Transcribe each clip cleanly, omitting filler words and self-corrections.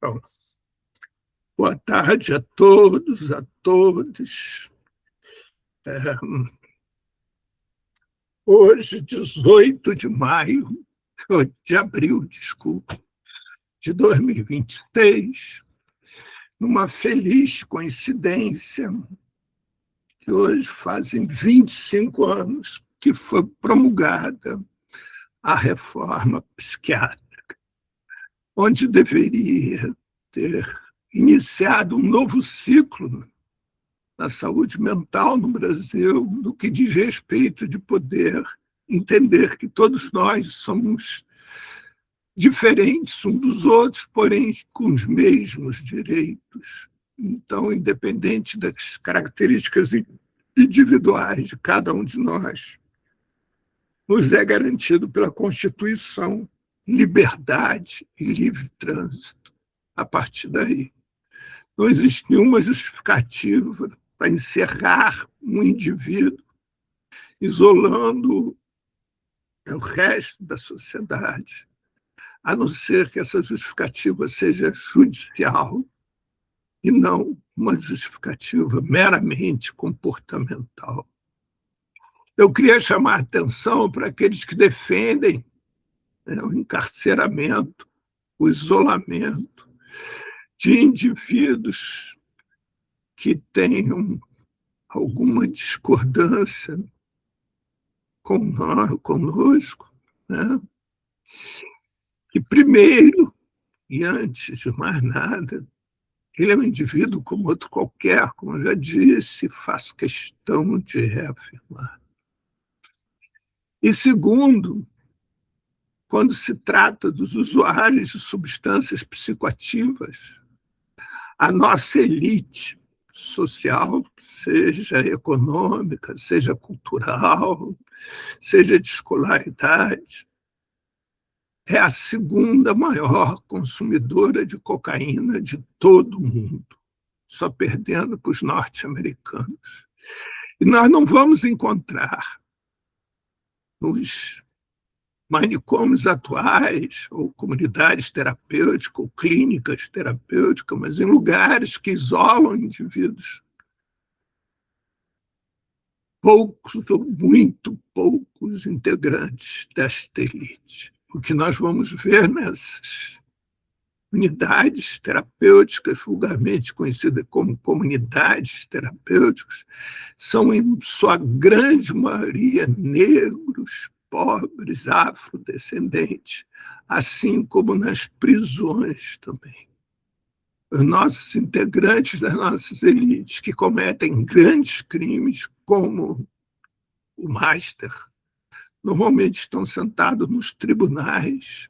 Então, boa tarde a todos, a todas. Hoje, 18 de maio, de abril, desculpa, de 2026, numa feliz coincidência, que hoje fazem 25 anos que foi promulgada a reforma psiquiátrica, onde deveria ter iniciado um novo ciclo na saúde mental no Brasil, no que diz respeito de poder entender que todos nós somos diferentes uns dos outros, porém com os mesmos direitos. Então, independente das características individuais de cada um de nós, nos é garantido pela Constituição liberdade e livre trânsito. A partir daí, não existe nenhuma justificativa para encerrar um indivíduo, isolando o resto da sociedade, a não ser que essa justificativa seja judicial e não uma justificativa meramente comportamental. Eu queria chamar a atenção para aqueles que defendem o encarceramento, o isolamento de indivíduos que tenham alguma discordância conosco, né? Que primeiro, e antes de mais nada, ele é um indivíduo como outro qualquer, como eu já disse, faço questão de reafirmar. E segundo, quando se trata dos usuários de substâncias psicoativas, a nossa elite social, seja econômica, seja cultural, seja de escolaridade, é a segunda maior consumidora de cocaína de todo o mundo, só perdendo para os norte-americanos. E nós não vamos encontrar nos manicômios atuais, ou comunidades terapêuticas, ou clínicas terapêuticas, mas em lugares que isolam indivíduos, poucos ou muito poucos integrantes desta elite. O que nós vamos ver nessas unidades terapêuticas, vulgarmente conhecidas como comunidades terapêuticas, são, em sua grande maioria, negros, pobres, afrodescendentes, assim como nas prisões também. Os nossos integrantes das nossas elites, que cometem grandes crimes, como o Master, normalmente estão sentados nos tribunais,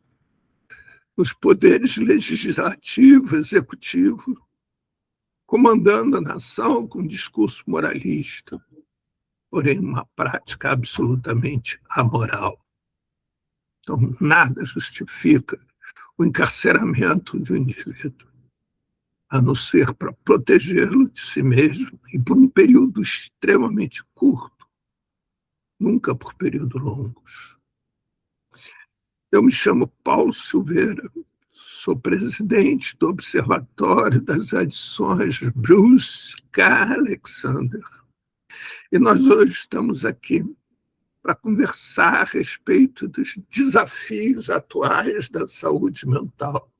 nos poderes legislativo, executivo, comandando a nação com um discurso moralista, porém uma prática absolutamente amoral. Então, nada justifica o encarceramento de um indivíduo, a não ser para protegê-lo de si mesmo e por um período extremamente curto, nunca por períodos longos. Eu me chamo Paulo Silveira, sou presidente do Observatório das Adições Bruce K. Alexander. E nós hoje estamos aqui para conversar a respeito dos desafios atuais da saúde mental.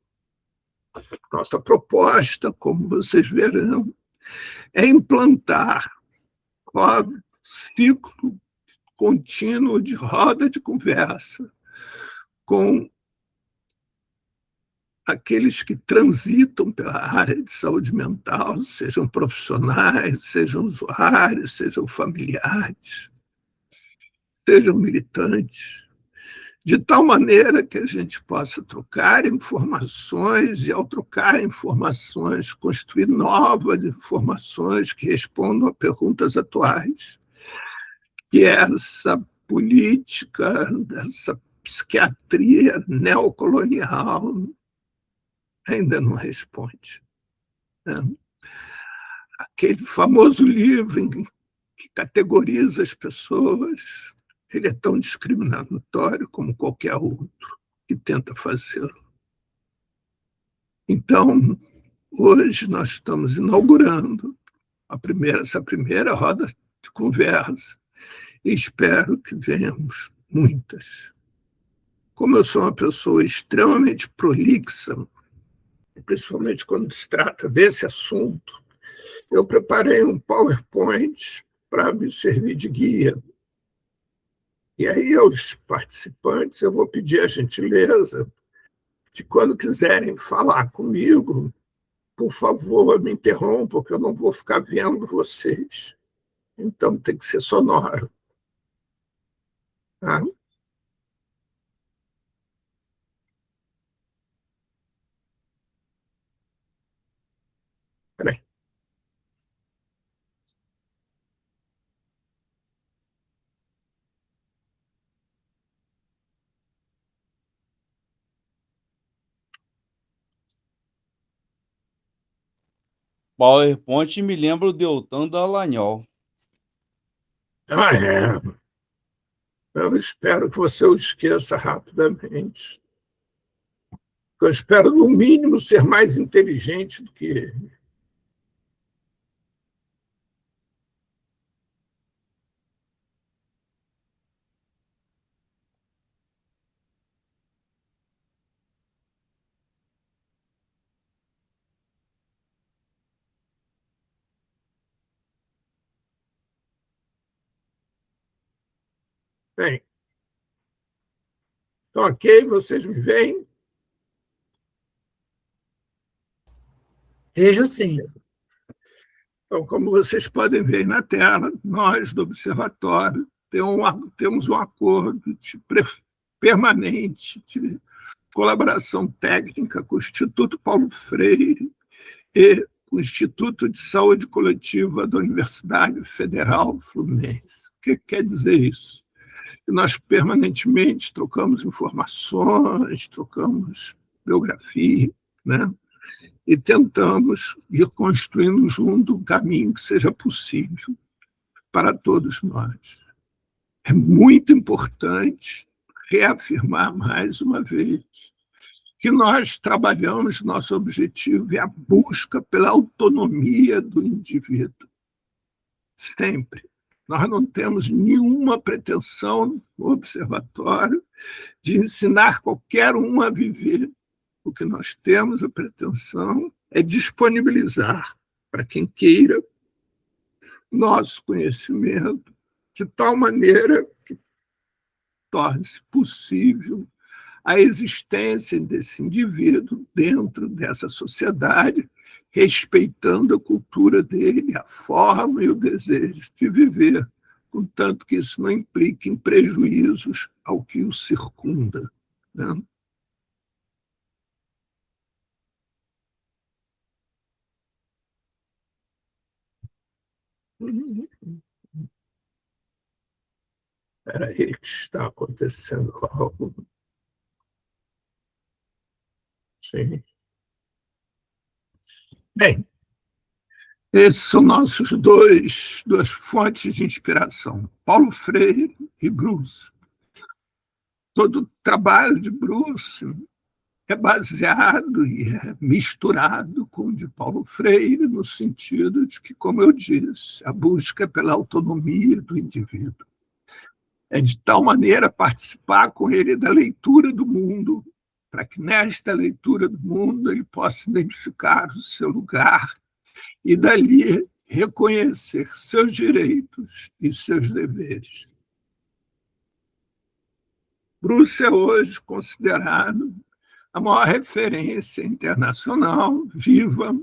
Nossa proposta, como vocês verão, é implantar um ciclo contínuo de roda de conversa com aqueles que transitam pela área de saúde mental, sejam profissionais, sejam usuários, sejam familiares, sejam militantes, de tal maneira que a gente possa trocar informações e, ao trocar informações, construir novas informações que respondam a perguntas atuais, que essa política, essa psiquiatria neocolonial ainda não responde. Né? Aquele famoso livro em que categoriza as pessoas, ele é tão discriminatório como qualquer outro que tenta fazê-lo. Então, hoje nós estamos inaugurando essa primeira roda de conversa e espero que venhamos muitas. Como eu sou uma pessoa extremamente prolixa, principalmente quando se trata desse assunto, eu preparei um PowerPoint para me servir de guia. E aí, aos participantes, eu vou pedir a gentileza de, quando quiserem falar comigo, por favor, me interrompam, porque eu não vou ficar vendo vocês. Então, tem que ser sonoro. Tá? Peraí. PowerPoint me lembra o Deltan Dallagnol. É. Eu espero que você o esqueça rapidamente. Eu espero, no mínimo, ser mais inteligente do que ele. Bem, então, ok, vocês me veem? Vejo sim. Então, como vocês podem ver na tela, nós do Observatório temos um acordo permanente de colaboração técnica com o Instituto Paulo Freire e com o Instituto de Saúde Coletiva da Universidade Federal Fluminense. O que quer dizer isso? Nós permanentemente trocamos informações, trocamos biografia, né? E tentamos ir construindo junto um caminho que seja possível para todos nós. É muito importante reafirmar mais uma vez que nós trabalhamos, nosso objetivo é a busca pela autonomia do indivíduo. Sempre. Nós não temos nenhuma pretensão no observatório de ensinar qualquer um a viver. O que nós temos a pretensão é disponibilizar para quem queira nosso conhecimento de tal maneira que torne-se possível a existência desse indivíduo dentro dessa sociedade, respeitando a cultura dele, a forma e o desejo de viver, contanto que isso não implique em prejuízos ao que o circunda, né? Espera aí que está acontecendo algo. Sim. Bem, esses são nossos duas fontes de inspiração, Paulo Freire e Bruce. Todo o trabalho de Bruce é baseado e é misturado com o de Paulo Freire, no sentido de que, como eu disse, a busca pela autonomia do indivíduo. É de tal maneira participar com ele da leitura do mundo, para que nesta leitura do mundo ele possa identificar o seu lugar e, dali, reconhecer seus direitos e seus deveres. Bruce é hoje considerado a maior referência internacional viva,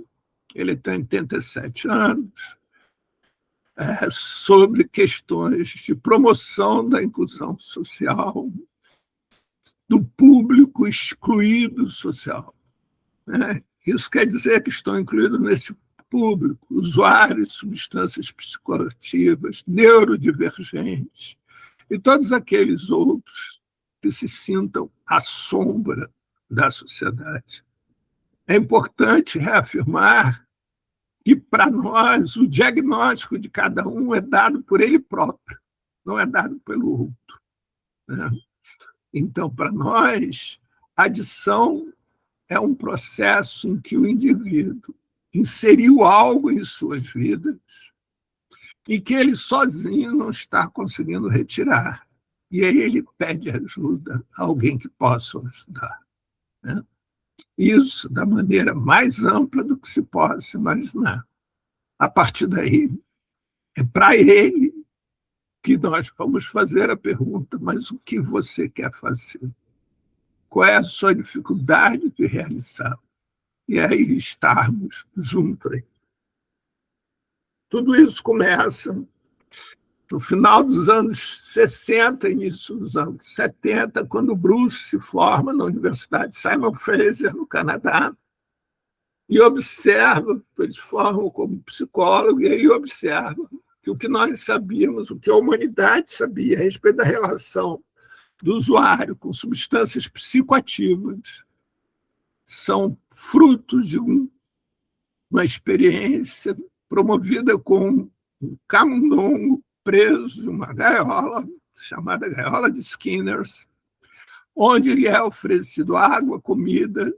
ele tem 87 anos, sobre questões de promoção da inclusão social, do público excluído social. Isso quer dizer que estão incluídos nesse público usuários de substâncias psicoativas, neurodivergentes e todos aqueles outros que se sintam à sombra da sociedade. É importante reafirmar que, para nós, o diagnóstico de cada um é dado por ele próprio, não é dado pelo outro, né? Então, para nós, a adição é um processo em que o indivíduo inseriu algo em suas vidas e que ele sozinho não está conseguindo retirar. E aí ele pede ajuda a alguém que possa o ajudar, né? Isso da maneira mais ampla do que se possa imaginar. A partir daí, é para ele que nós vamos fazer a pergunta: mas o que você quer fazer? Qual é a sua dificuldade de realizar? E aí estarmos juntos aí. Tudo isso começa no final dos anos 60, início dos anos 70, quando o Bruce se forma na Universidade Simon Fraser, no Canadá, e observa, eles formam como psicólogo, e ele observa que o que nós sabíamos, o que a humanidade sabia a respeito da relação do usuário com substâncias psicoativas, são frutos de uma experiência promovida com um camundongo preso em uma gaiola, chamada gaiola de Skinners, onde lhe é oferecido água, comida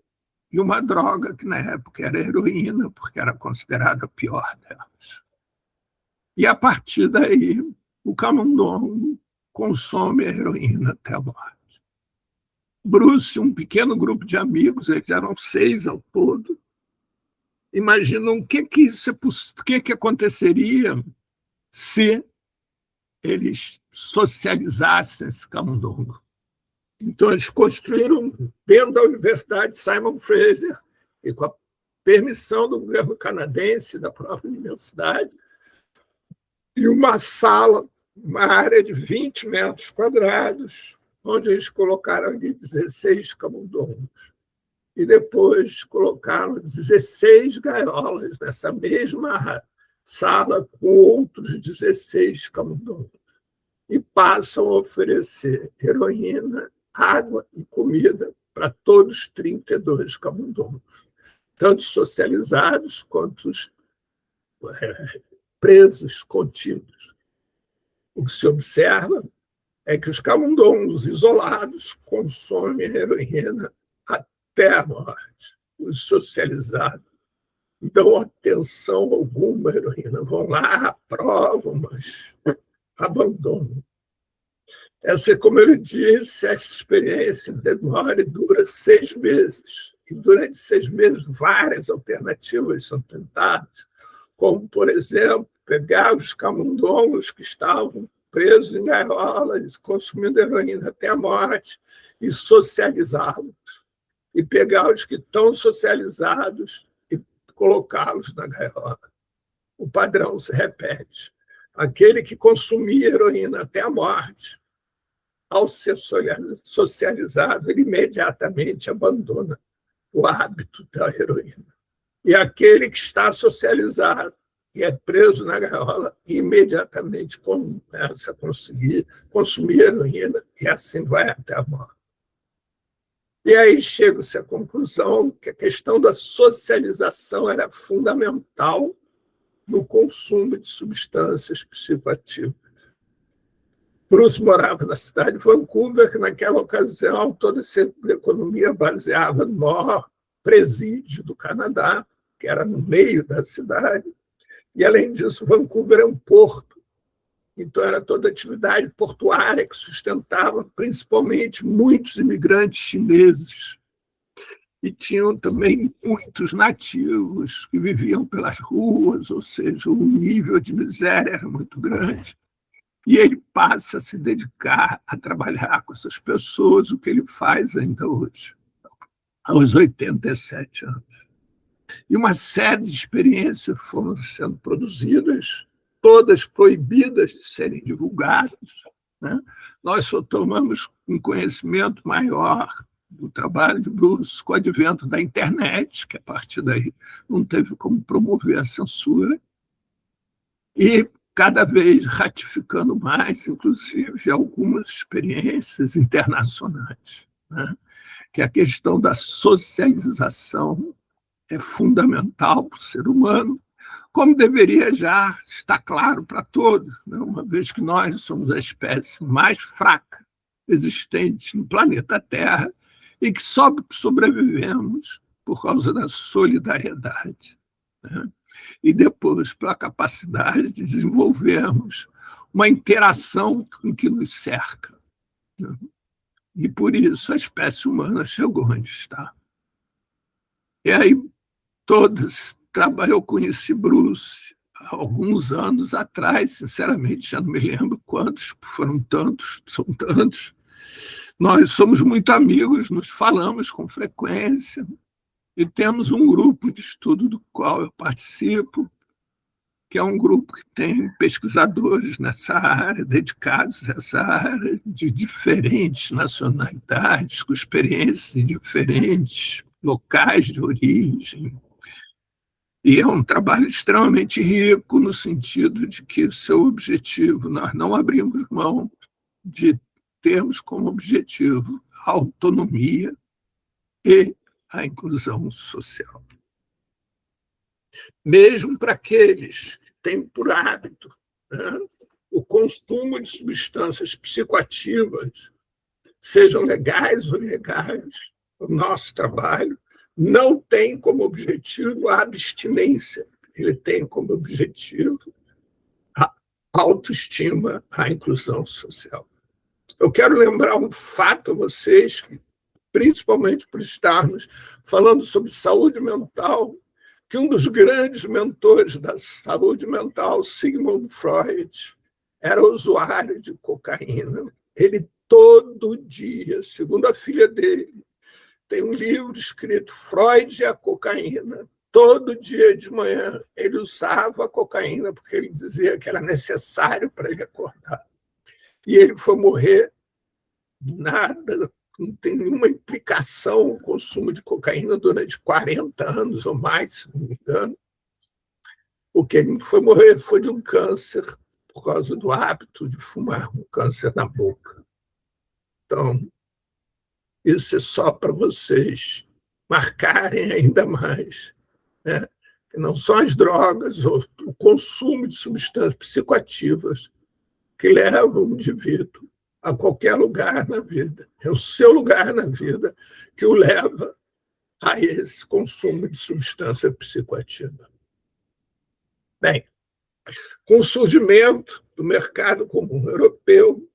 e uma droga que na época era heroína, porque era considerada a pior delas. E a partir daí, o camundongo consome a heroína até a morte. Bruce, um pequeno grupo de amigos, eles eram 6 ao todo, imaginam o que aconteceria se eles socializassem esse camundongo. Então, eles construíram, dentro da Universidade Simon Fraser, e com a permissão do governo canadense, da própria universidade, e uma sala, uma área de 20 metros quadrados, onde eles colocaram ali 16 camundongos. E depois colocaram 16 gaiolas nessa mesma sala com outros 16 camundongos. E passam a oferecer heroína, água e comida para todos os 32 camundongos, tanto socializados quanto os presos, contidos. O que se observa é que os camundongos isolados consomem heroína até a morte. Os socializados dão atenção alguma à heroína, vão lá, aprovam, mas abandonam. Essa, como ele disse, essa experiência demora e dura 6 meses. E durante 6 meses, várias alternativas são tentadas, como, por exemplo, pegar os camundongos que estavam presos em gaiolas, consumindo heroína até a morte, e socializá-los. E pegar os que estão socializados e colocá-los na gaiola. O padrão se repete. Aquele que consumia heroína até a morte, ao ser socializado, ele imediatamente abandona o hábito da heroína. E aquele que está socializado e é preso na gaiola, imediatamente começa a conseguir consumir heroína e assim vai até a morte. E aí chega-se à conclusão que a questão da socialização era fundamental no consumo de substâncias psicoativas. Bruce morava na cidade de Vancouver, que naquela ocasião toda essa economia baseava no maior presídio do Canadá, que era no meio da cidade. E, além disso, Vancouver é um porto. Então, era toda a atividade portuária que sustentava principalmente muitos imigrantes chineses. E tinham também muitos nativos que viviam pelas ruas, ou seja, o nível de miséria era muito grande. E ele passa a se dedicar a trabalhar com essas pessoas, o que ele faz ainda hoje, aos 87 anos. E uma série de experiências foram sendo produzidas, todas proibidas de serem divulgadas, né? Nós só tomamos um conhecimento maior do trabalho de Bruce com o advento da internet, que a partir daí não teve como promover a censura, e cada vez ratificando mais, inclusive, algumas experiências internacionais, né? Que a questão da socialização é fundamental para o ser humano, como deveria já estar claro para todos, né? Uma vez que nós somos a espécie mais fraca existente no planeta Terra e que só sobrevivemos por causa da solidariedade, né? E depois pela capacidade de desenvolvermos uma interação com o que nos cerca, né? E por isso a espécie humana chegou onde está. E aí eu conheci Bruce há alguns anos atrás, sinceramente já não me lembro quantos, foram tantos, são tantos. Nós somos muito amigos, nos falamos com frequência e temos um grupo de estudo do qual eu participo, que é um grupo que tem pesquisadores nessa área, dedicados a essa área, de diferentes nacionalidades, com experiências em diferentes locais de origem. E é um trabalho extremamente rico, no sentido de que o seu objetivo, nós não abrimos mão de termos como objetivo a autonomia e a inclusão social. Mesmo para aqueles que têm por hábito, né, o consumo de substâncias psicoativas, sejam legais ou ilegais, o nosso trabalho não tem como objetivo a abstinência, ele tem como objetivo a autoestima, a inclusão social. Eu quero lembrar um fato a vocês, principalmente por estarmos falando sobre saúde mental, que um dos grandes mentores da saúde mental, Sigmund Freud, era usuário de cocaína. Ele todo dia, segundo a filha dele, tem um livro escrito Freud e a cocaína. Todo dia de manhã ele usava a cocaína porque ele dizia que era necessário para ele acordar. E ele foi morrer nada, não tem nenhuma implicação o consumo de cocaína durante 40 anos ou mais, se não me engano. O que ele foi morrer foi de um câncer por causa do hábito de fumar, um câncer na boca. Então, isso é só para vocês marcarem ainda mais, né? Que não são as drogas ou o consumo de substâncias psicoativas que levam o indivíduo a qualquer lugar na vida. É o seu lugar na vida que o leva a esse consumo de substância psicoativa. Bem, com o surgimento do mercado comum europeu,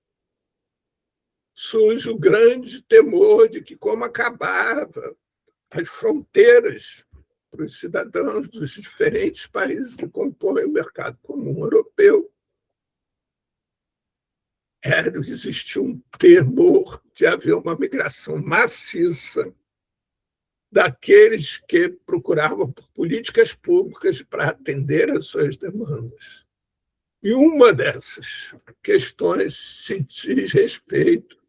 surge o grande temor de que, como acabava as fronteiras para os cidadãos dos diferentes países que compõem o mercado comum europeu, existia um temor de haver uma migração maciça daqueles que procuravam por políticas públicas para atender às suas demandas. E uma dessas questões se diz respeito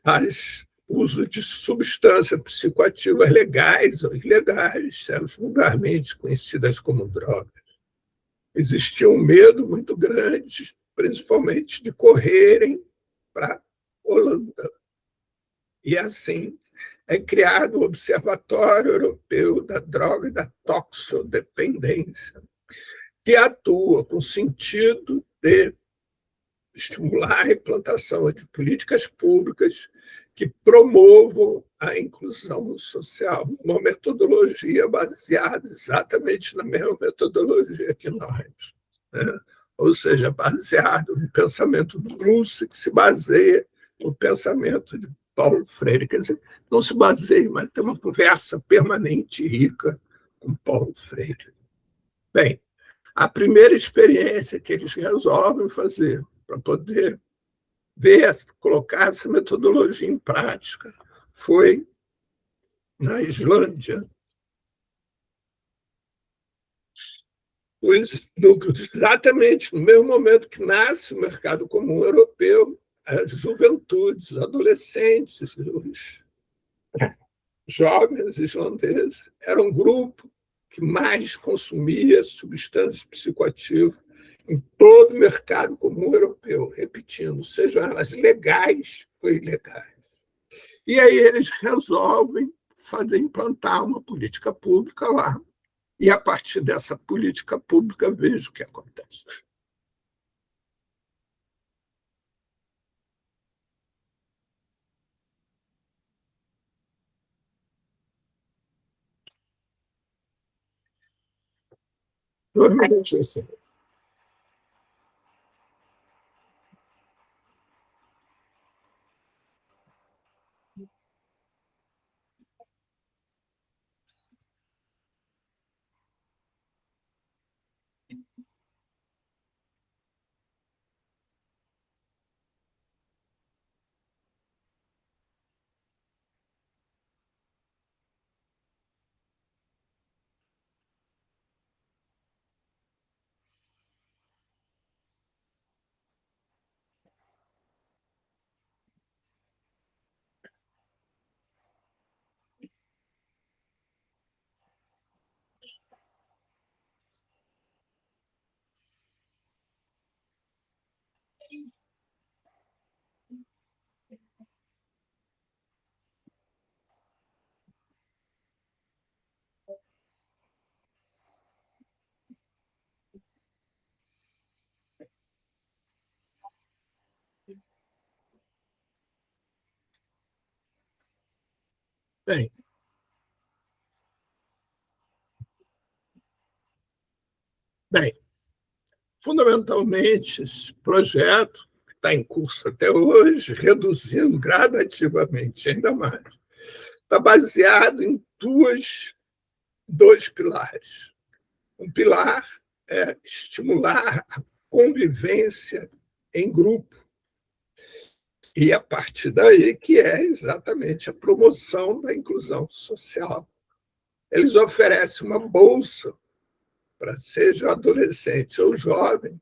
ao uso de substâncias psicoativas legais ou ilegais, vulgarmente conhecidas como drogas. Existia um medo muito grande, principalmente de correrem para a Holanda. E assim é criado o Observatório Europeu da Droga e da Toxodependência, que atua com o sentido de estimular a implantação de políticas públicas que promovam a inclusão social, uma metodologia baseada exatamente na mesma metodologia que nós, né? Ou seja, baseado no pensamento do Bruce, que se baseia no pensamento de Paulo Freire. Quer dizer, não se baseia, mas tem uma conversa permanente e rica com Paulo Freire. Bem, a primeira experiência que eles resolvem fazer para poder ver, colocar essa metodologia em prática foi na Islândia. Exatamente no mesmo momento que nasce o mercado comum europeu, as juventudes, os adolescentes, os jovens islandeses eram um grupo que mais consumia substâncias psicoativas em todo o mercado comum europeu, repetindo, sejam elas legais ou ilegais. E aí eles resolvem implantar uma política pública lá. E a partir dessa política pública, veja o que acontece. Normalmente é assim. Bem, bem, fundamentalmente, esse projeto, que está em curso até hoje, reduzindo gradativamente ainda mais, está baseado em dois pilares. Um pilar é estimular a convivência em grupo, e a partir daí que é exatamente a promoção da inclusão social. Eles oferecem uma bolsa para seja adolescente ou jovem,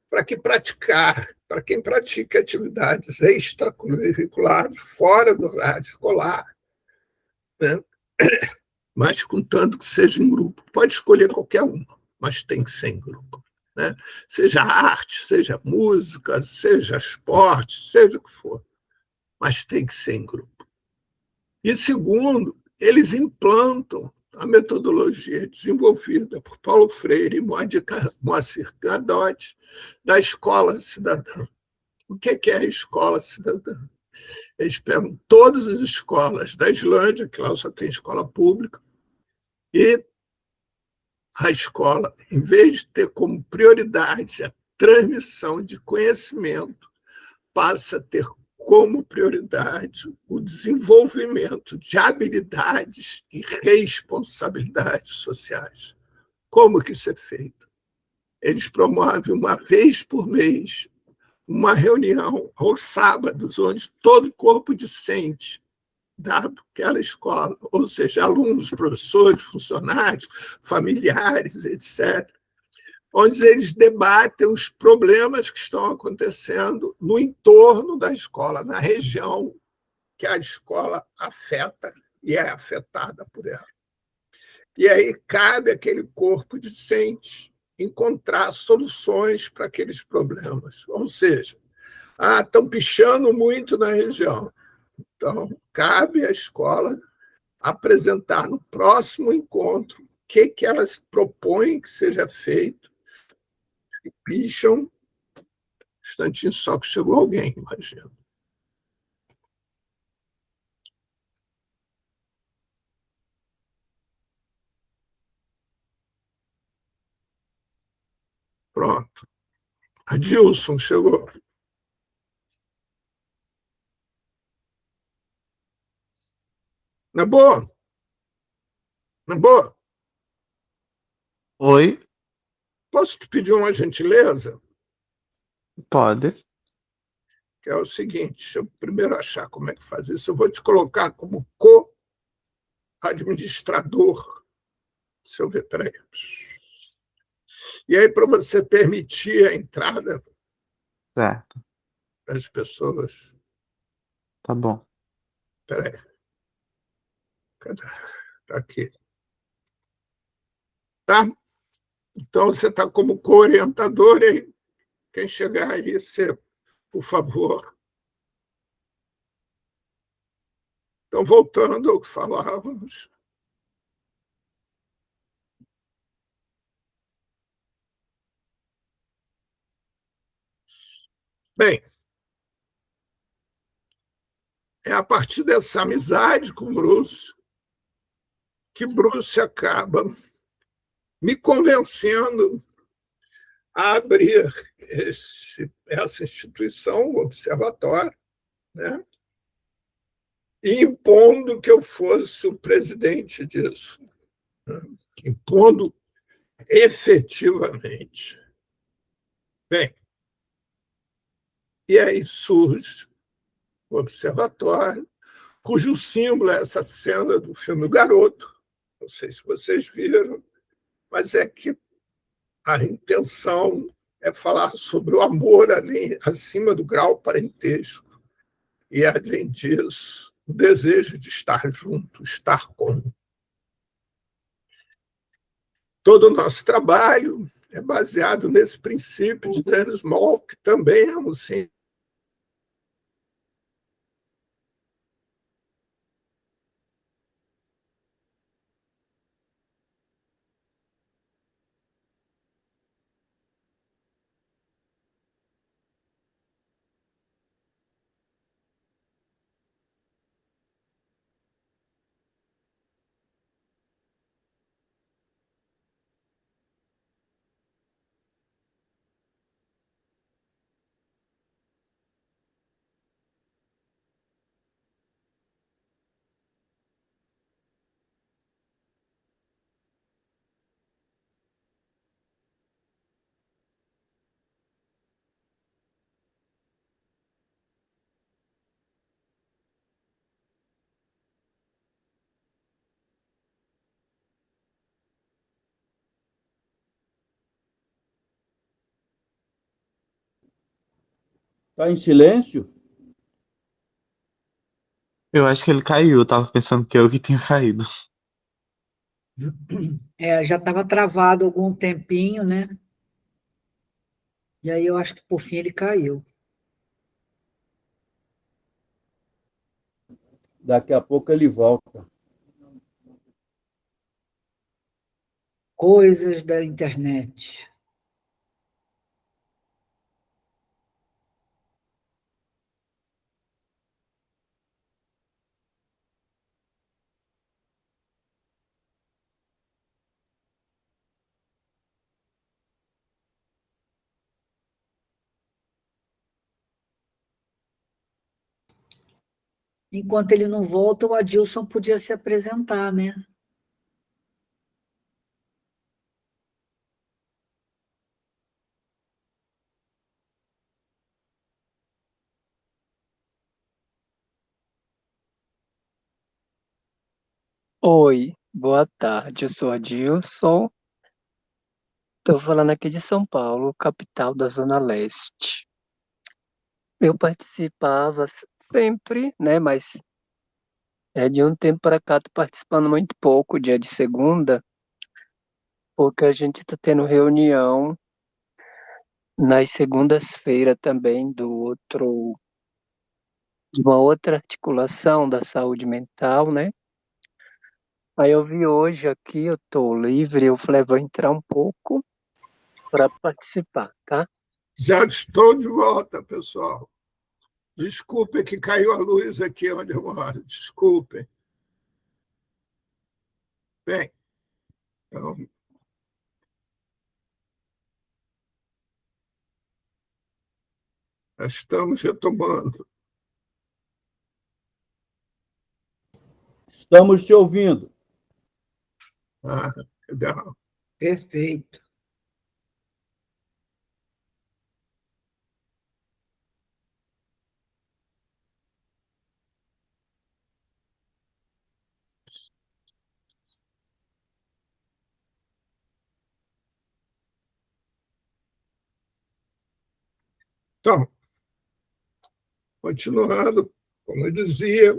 para quem pratica atividades extracurriculares fora do horário escolar, né? Mas contanto que seja em grupo. Pode escolher qualquer uma, mas tem que ser em grupo. Né? Seja arte, seja música, seja esporte, seja o que for, mas tem que ser em grupo. E segundo, eles implantam a metodologia desenvolvida por Paulo Freire e Moacir Gadotti da escola cidadã. O que é a escola cidadã? Eles pegam todas as escolas da Islândia, que lá só tem escola pública, e a escola, em vez de ter como prioridade a transmissão de conhecimento, passa a ter como prioridade o desenvolvimento de habilidades e responsabilidades sociais. Como que isso é feito? Eles promovem uma vez por mês uma reunião aos sábados, onde todo o corpo docente daquela escola, ou seja, alunos, professores, funcionários, familiares, etc., onde eles debatem os problemas que estão acontecendo no entorno da escola, na região que a escola afeta e é afetada por ela. E aí cabe àquele corpo docente encontrar soluções para aqueles problemas. Ou seja, estão pichando muito na região. Então, cabe à escola apresentar no próximo encontro o que elas propõem que seja feito e picham. Um instantinho só que chegou alguém, imagino. Pronto. Adilson chegou. Na boa? Na boa? Oi, Posso te pedir uma gentileza? pode. Que é o seguinte, deixa eu primeiro achar como é que faz isso. Eu vou te colocar como co-administrador. Deixa eu ver, peraí. E aí, para você permitir a entrada Certo, das pessoas. tá bom. Peraí. Cadê? Está aqui. Tá? Então, você está como co-orientador, e quem chegar aí, você, por favor. Então, voltando ao que falávamos. Bem, é a partir dessa amizade com Bruce que Bruce acaba me convencendo a abrir essa instituição, o observatório, né? E impondo que eu fosse o presidente disso, né? Impondo efetivamente. Bem, e aí surge o observatório, cujo símbolo é essa cena do filme O Garoto. Não sei se vocês viram, mas é que a intenção é falar sobre o amor acima do grau parentesco e, além disso, o desejo de estar junto, estar com. Todo o nosso trabalho é baseado nesse princípio de Daniel Small, que também é um cientista. Tá em silêncio? Eu acho que ele caiu. Eu tava pensando que eu que tinha caído. Já estava travado algum tempinho, né? E aí eu acho que por fim ele caiu. Daqui a pouco ele volta. Coisas da internet. Enquanto ele não volta, o Adilson podia se apresentar, né? Oi, boa tarde. Eu sou Adilson. Estou falando aqui de São Paulo, capital da Zona Leste. Eu participava sempre, né? Mas de um tempo para cá estou participando muito pouco, dia de segunda, porque a gente está tendo reunião nas segundas-feiras também de uma outra articulação da saúde mental, né? Aí eu vi hoje aqui, eu estou livre, eu falei, vou entrar um pouco para participar, tá? Já estou de volta, pessoal. Desculpe que caiu a luz aqui onde eu moro. Desculpem. Bem, então, estamos retomando. Estamos te ouvindo. Ah, legal. Perfeito. Então, continuando, como eu dizia,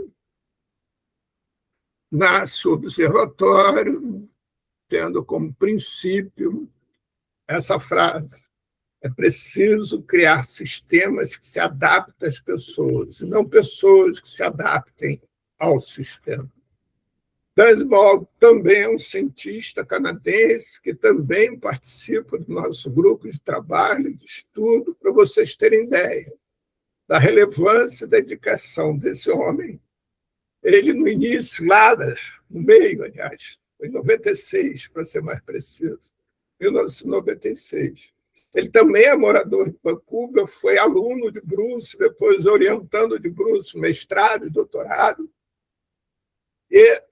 nasce o observatório, tendo como princípio essa frase: é preciso criar sistemas que se adaptem às pessoas, e não pessoas que se adaptem ao sistema. Desmond também é um cientista canadense que também participa do nosso grupo de trabalho, de estudo, para vocês terem ideia da relevância e dedicação desse homem. Ele, no início, lá no meio, aliás, foi em 96, para ser mais preciso, 1996. Ele também é morador de Vancouver, foi aluno de Bruce, depois orientando de Bruce, mestrado e doutorado. E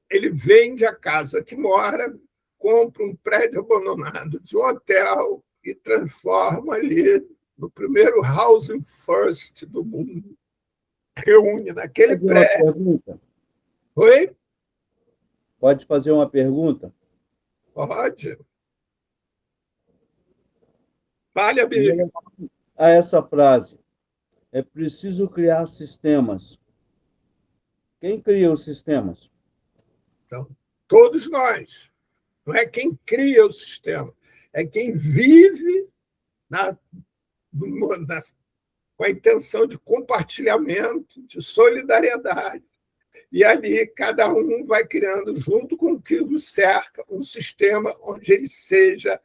ele vende a casa que mora, compra um prédio abandonado de um hotel e transforma ali no primeiro housing first do mundo. Reúne naquele Pode fazer uma prédio. pergunta? Oi? Pode fazer uma pergunta? Pode. Fale, amigo. A essa frase, é preciso criar sistemas. Quem cria os sistemas? Então, todos nós. Não é quem cria o sistema, é quem vive com a intenção de compartilhamento, de solidariedade. E ali cada um vai criando, junto com o que o cerca, um sistema onde ele seja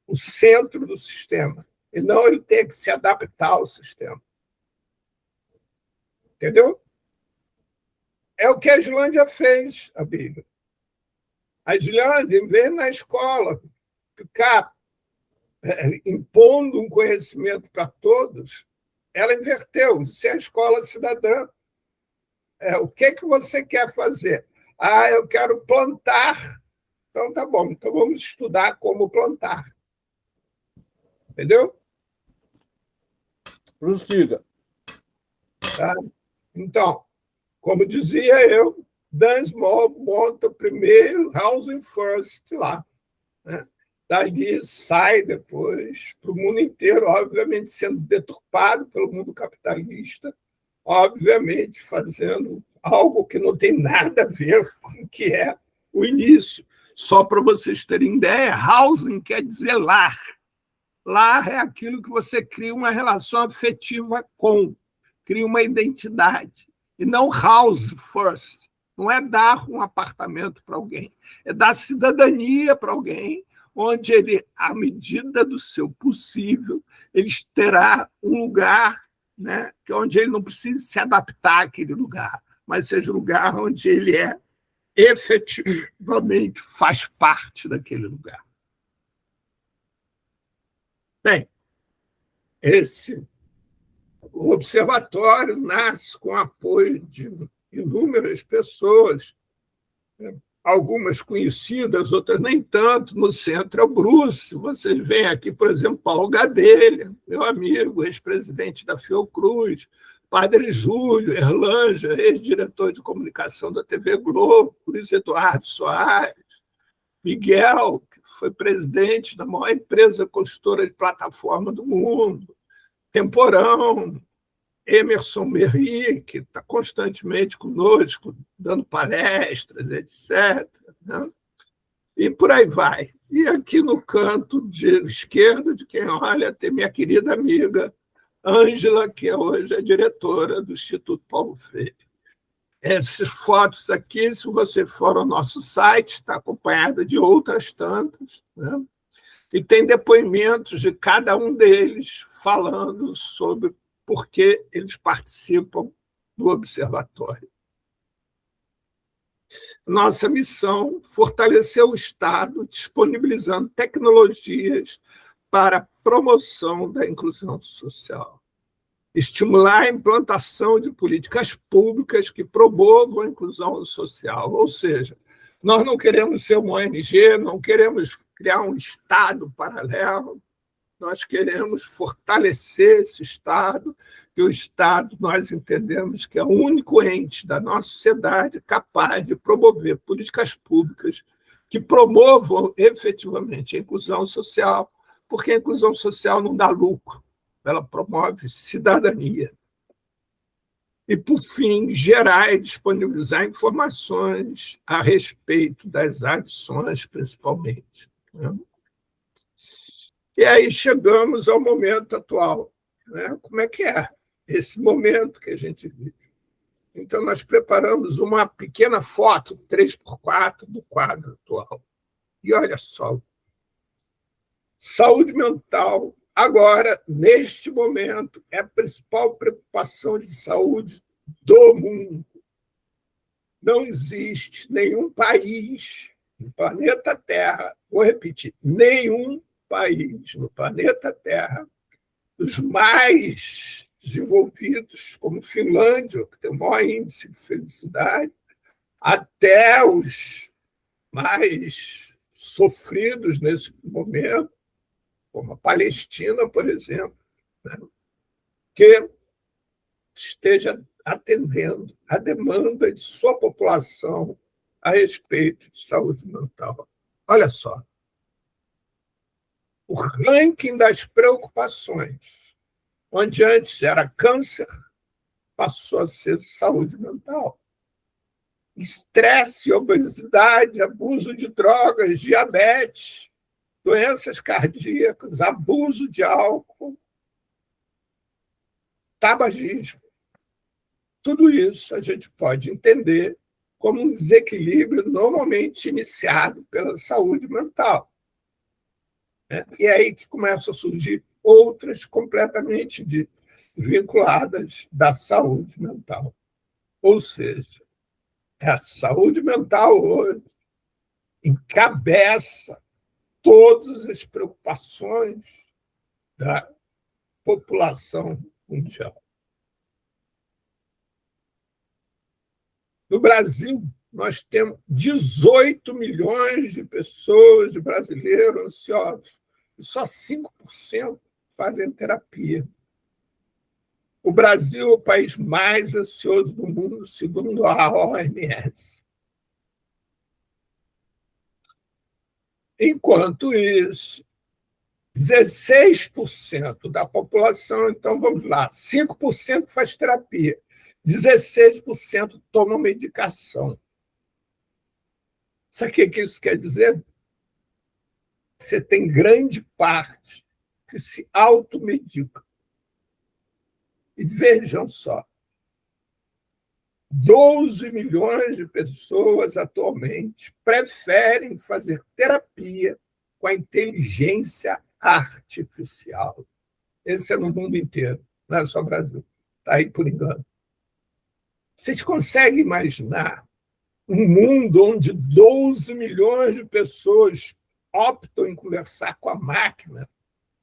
o centro do sistema, e não ele ter que se adaptar ao sistema. Entendeu? É o que a Islândia fez, amiga. A Islândia, em vez na escola ficar impondo um conhecimento para todos, ela inverteu. Isso é a escola cidadã. O que você quer fazer? Eu quero plantar. Então, tá bom. Então, vamos estudar como plantar. Entendeu? Prossiga. Tá? Então, como dizia eu, Dan Small monta o primeiro Housing First lá. Né? Dali sai depois para o mundo inteiro, obviamente sendo deturpado pelo mundo capitalista, obviamente fazendo algo que não tem nada a ver com o que é o início. Só para vocês terem ideia, housing quer dizer lar. Lar é aquilo que você cria uma relação afetiva com, cria uma identidade. E não house first. Não é dar um apartamento para alguém, é dar cidadania para alguém, onde ele, à medida do seu possível, ele terá um lugar, né, onde ele não precisa se adaptar àquele lugar, mas seja um lugar onde ele efetivamente faz parte daquele lugar. Bem, o observatório nasce com o apoio de inúmeras pessoas, algumas conhecidas, outras nem tanto. No centro é o Bruce. Vocês veem aqui, por exemplo, Paulo Gadelha, meu amigo, ex-presidente da Fiocruz, Padre Júlio Erlanja, ex-diretor de comunicação da TV Globo, Luiz Eduardo Soares, Miguel, que foi presidente da maior empresa construtora de plataforma do mundo, Temporão, Emerson Merri, que está constantemente conosco, dando palestras, etc. Né? E por aí vai. E aqui no canto esquerdo de quem olha, tem minha querida amiga Ângela, que hoje é diretora do Instituto Paulo Freire. Essas fotos aqui, se você for ao nosso site, está acompanhada de outras tantas, né? E tem depoimentos de cada um deles falando sobre por que eles participam do observatório. Nossa missão: fortalecer o Estado, disponibilizando tecnologias para a promoção da inclusão social. Estimular a implantação de políticas públicas que promovam a inclusão social. Ou seja, nós não queremos ser uma ONG, não queremos criar um Estado paralelo, nós queremos fortalecer esse Estado, que o Estado nós entendemos que é o único ente da nossa sociedade capaz de promover políticas públicas que promovam efetivamente a inclusão social, porque a inclusão social não dá lucro, ela promove cidadania. E, por fim, gerar e disponibilizar informações a respeito das adições, principalmente. Né? E aí chegamos ao momento atual. Né? Como é que é esse momento que a gente vive? Então, nós preparamos uma pequena foto, 3x4, do quadro atual. E olha só, saúde mental, agora, neste momento, é a principal preocupação de saúde do mundo. Não existe nenhum país no planeta Terra, vou repetir, nenhum país no planeta Terra, os mais desenvolvidos, como Finlândia, que tem o maior índice de felicidade, até os mais sofridos nesse momento, como a Palestina, por exemplo, né, que esteja atendendo a demanda de sua população a respeito de saúde mental. Olha só, o ranking das preocupações, onde antes era câncer, passou a ser saúde mental. Estresse, obesidade, abuso de drogas, diabetes, doenças cardíacas, abuso de álcool, tabagismo. Tudo isso a gente pode entender como um desequilíbrio normalmente iniciado pela saúde mental. E é aí que começam a surgir outras completamente vinculadas da saúde mental. Ou seja, a saúde mental hoje encabeça todas as preocupações da população mundial. No Brasil, nós temos 18 milhões de pessoas, de brasileiros ansiosos, e só 5% fazem terapia. O Brasil é o país mais ansioso do mundo, segundo a OMS. Enquanto isso, 16% da população, então vamos lá, 5% faz terapia, 16% toma medicação. Sabe o que isso quer dizer? Você tem grande parte que se automedica. E vejam só, 12 milhões de pessoas atualmente preferem fazer terapia com a inteligência artificial. Esse é no mundo inteiro, não é só Brasil. Está aí por engano. Vocês conseguem imaginar um mundo onde 12 milhões de pessoas optam em conversar com a máquina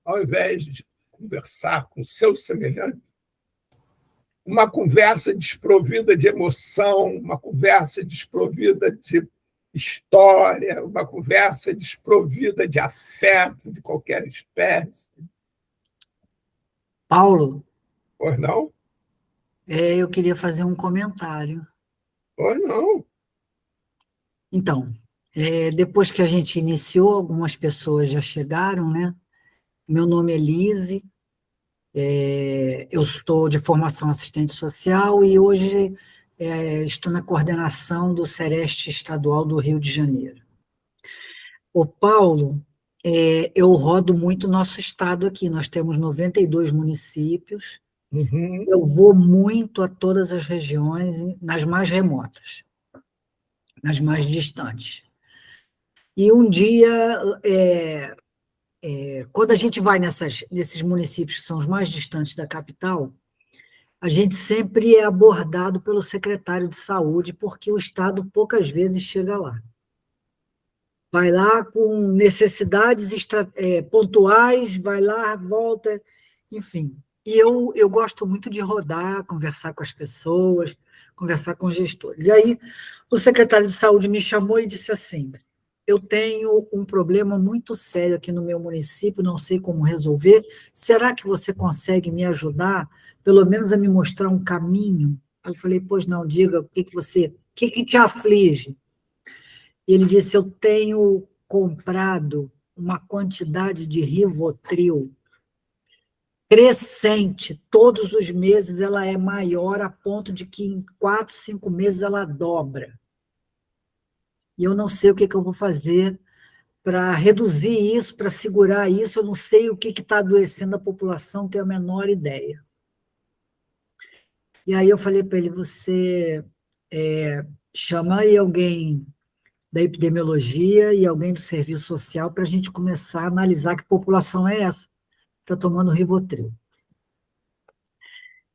ao invés de conversar com seus semelhantes? Uma conversa desprovida de emoção, uma conversa desprovida de história, uma conversa desprovida de afeto de qualquer espécie. Paulo, Pois não? eu queria fazer um comentário. Pois não. Então, depois que a gente iniciou, algumas pessoas já chegaram, né? Meu nome é Lise, eu sou de formação assistente social e hoje estou na coordenação do Sereste Estadual do Rio de Janeiro. O Paulo, eu rodo muito nosso estado aqui, nós temos 92 municípios, eu vou muito a todas as regiões, nas mais remotas, nas mais distantes. E um dia, quando a gente vai nesses municípios que são os mais distantes da capital, a gente sempre é abordado pelo secretário de saúde, porque o Estado poucas vezes chega lá. Vai lá com necessidades pontuais, vai lá, volta, enfim. E eu gosto muito de rodar, conversar com as pessoas, conversar com os gestores. E aí, o secretário de saúde me chamou e disse assim: eu tenho um problema muito sério aqui no meu município, não sei como resolver, será que você consegue me ajudar, pelo menos a me mostrar um caminho? Eu falei: pois não, diga, o que te aflige? E ele disse: eu tenho comprado uma quantidade de Rivotril crescente, todos os meses ela é maior, a ponto de que em 4, 5 meses ela dobra. E eu não sei o que eu vou fazer para reduzir isso, para segurar isso, eu não sei o que está adoecendo a população, não tenho a menor ideia. E aí eu falei para ele: você chama aí alguém da epidemiologia e alguém do serviço social para a gente começar a analisar que população é essa que está tomando Rivotril.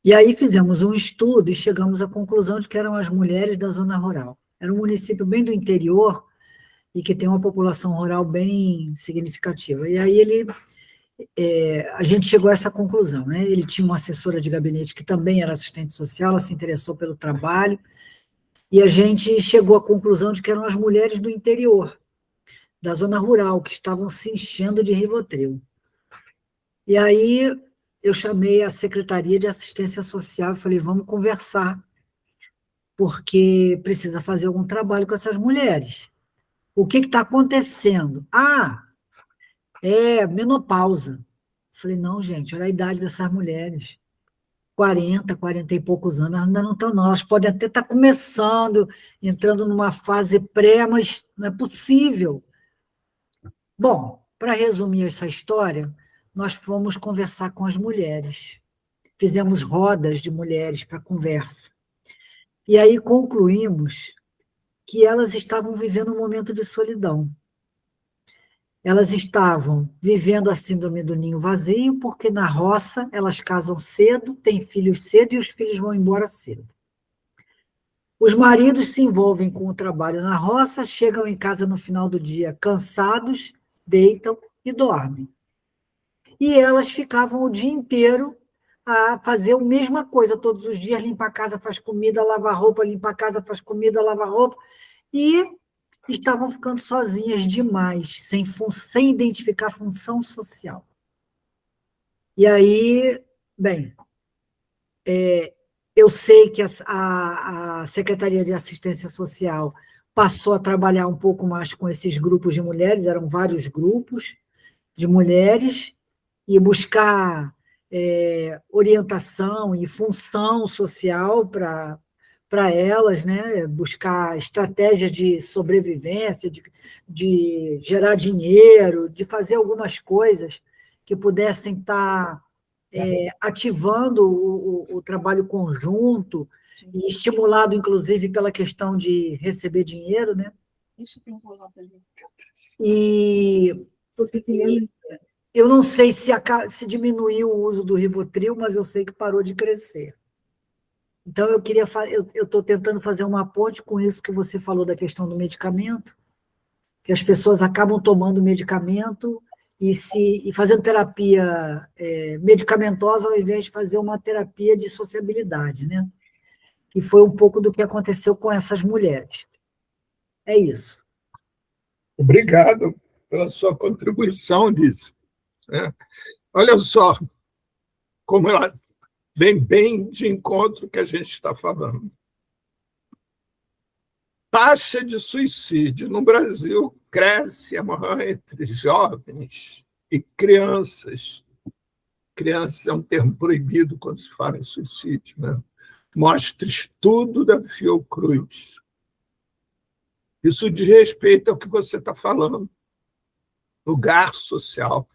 E aí fizemos um estudo e chegamos à conclusão de que eram as mulheres da zona rural. Era um município bem do interior e que tem uma população rural bem significativa. E aí a gente chegou a essa conclusão, né? Ele tinha uma assessora de gabinete que também era assistente social, ela se interessou pelo trabalho, e a gente chegou à conclusão de que eram as mulheres do interior, da zona rural, que estavam se enchendo de Rivotril. E aí eu chamei a Secretaria de Assistência Social e falei, vamos conversar, porque precisa fazer algum trabalho com essas mulheres. O que está acontecendo? É menopausa. Falei, não, gente, olha a idade dessas mulheres. 40 e poucos anos, elas ainda não estão, não. Elas podem até estar começando, entrando numa fase pré, mas não é possível. Bom, para resumir essa história, nós fomos conversar com as mulheres. Fizemos rodas de mulheres para conversa. E aí concluímos que elas estavam vivendo um momento de solidão. Elas estavam vivendo a síndrome do ninho vazio, porque na roça elas casam cedo, têm filhos cedo e os filhos vão embora cedo. Os maridos se envolvem com o trabalho na roça, chegam em casa no final do dia cansados, deitam e dormem. E elas ficavam o dia inteiro a fazer a mesma coisa todos os dias, limpar a casa, faz comida, lava roupa, limpa a casa, faz comida, lava roupa, e estavam ficando sozinhas demais, sem identificar função social. E aí, bem, eu sei que a Secretaria de Assistência Social passou a trabalhar um pouco mais com esses grupos de mulheres, eram vários grupos de mulheres, e buscar orientação e função social para elas, né? Buscar estratégias de sobrevivência, de gerar dinheiro, de fazer algumas coisas que pudessem estar ativando o trabalho conjunto e estimulado, inclusive, pela questão de receber dinheiro, né? E eu não sei se diminuiu o uso do Rivotril, mas eu sei que parou de crescer. Então, eu estou tentando fazer uma ponte com isso que você falou da questão do medicamento, que as pessoas acabam tomando medicamento e fazendo terapia medicamentosa ao invés de fazer uma terapia de sociabilidade, né? E foi um pouco do que aconteceu com essas mulheres. É isso. Obrigado pela sua contribuição nisso. Olha só como ela vem bem de encontro que a gente está falando. Taxa de suicídio no Brasil cresce entre jovens e crianças. Crianças é um termo proibido quando se fala em suicídio, né? Mostra estudo da Fiocruz. Isso diz respeito ao que você está falando. Lugar social.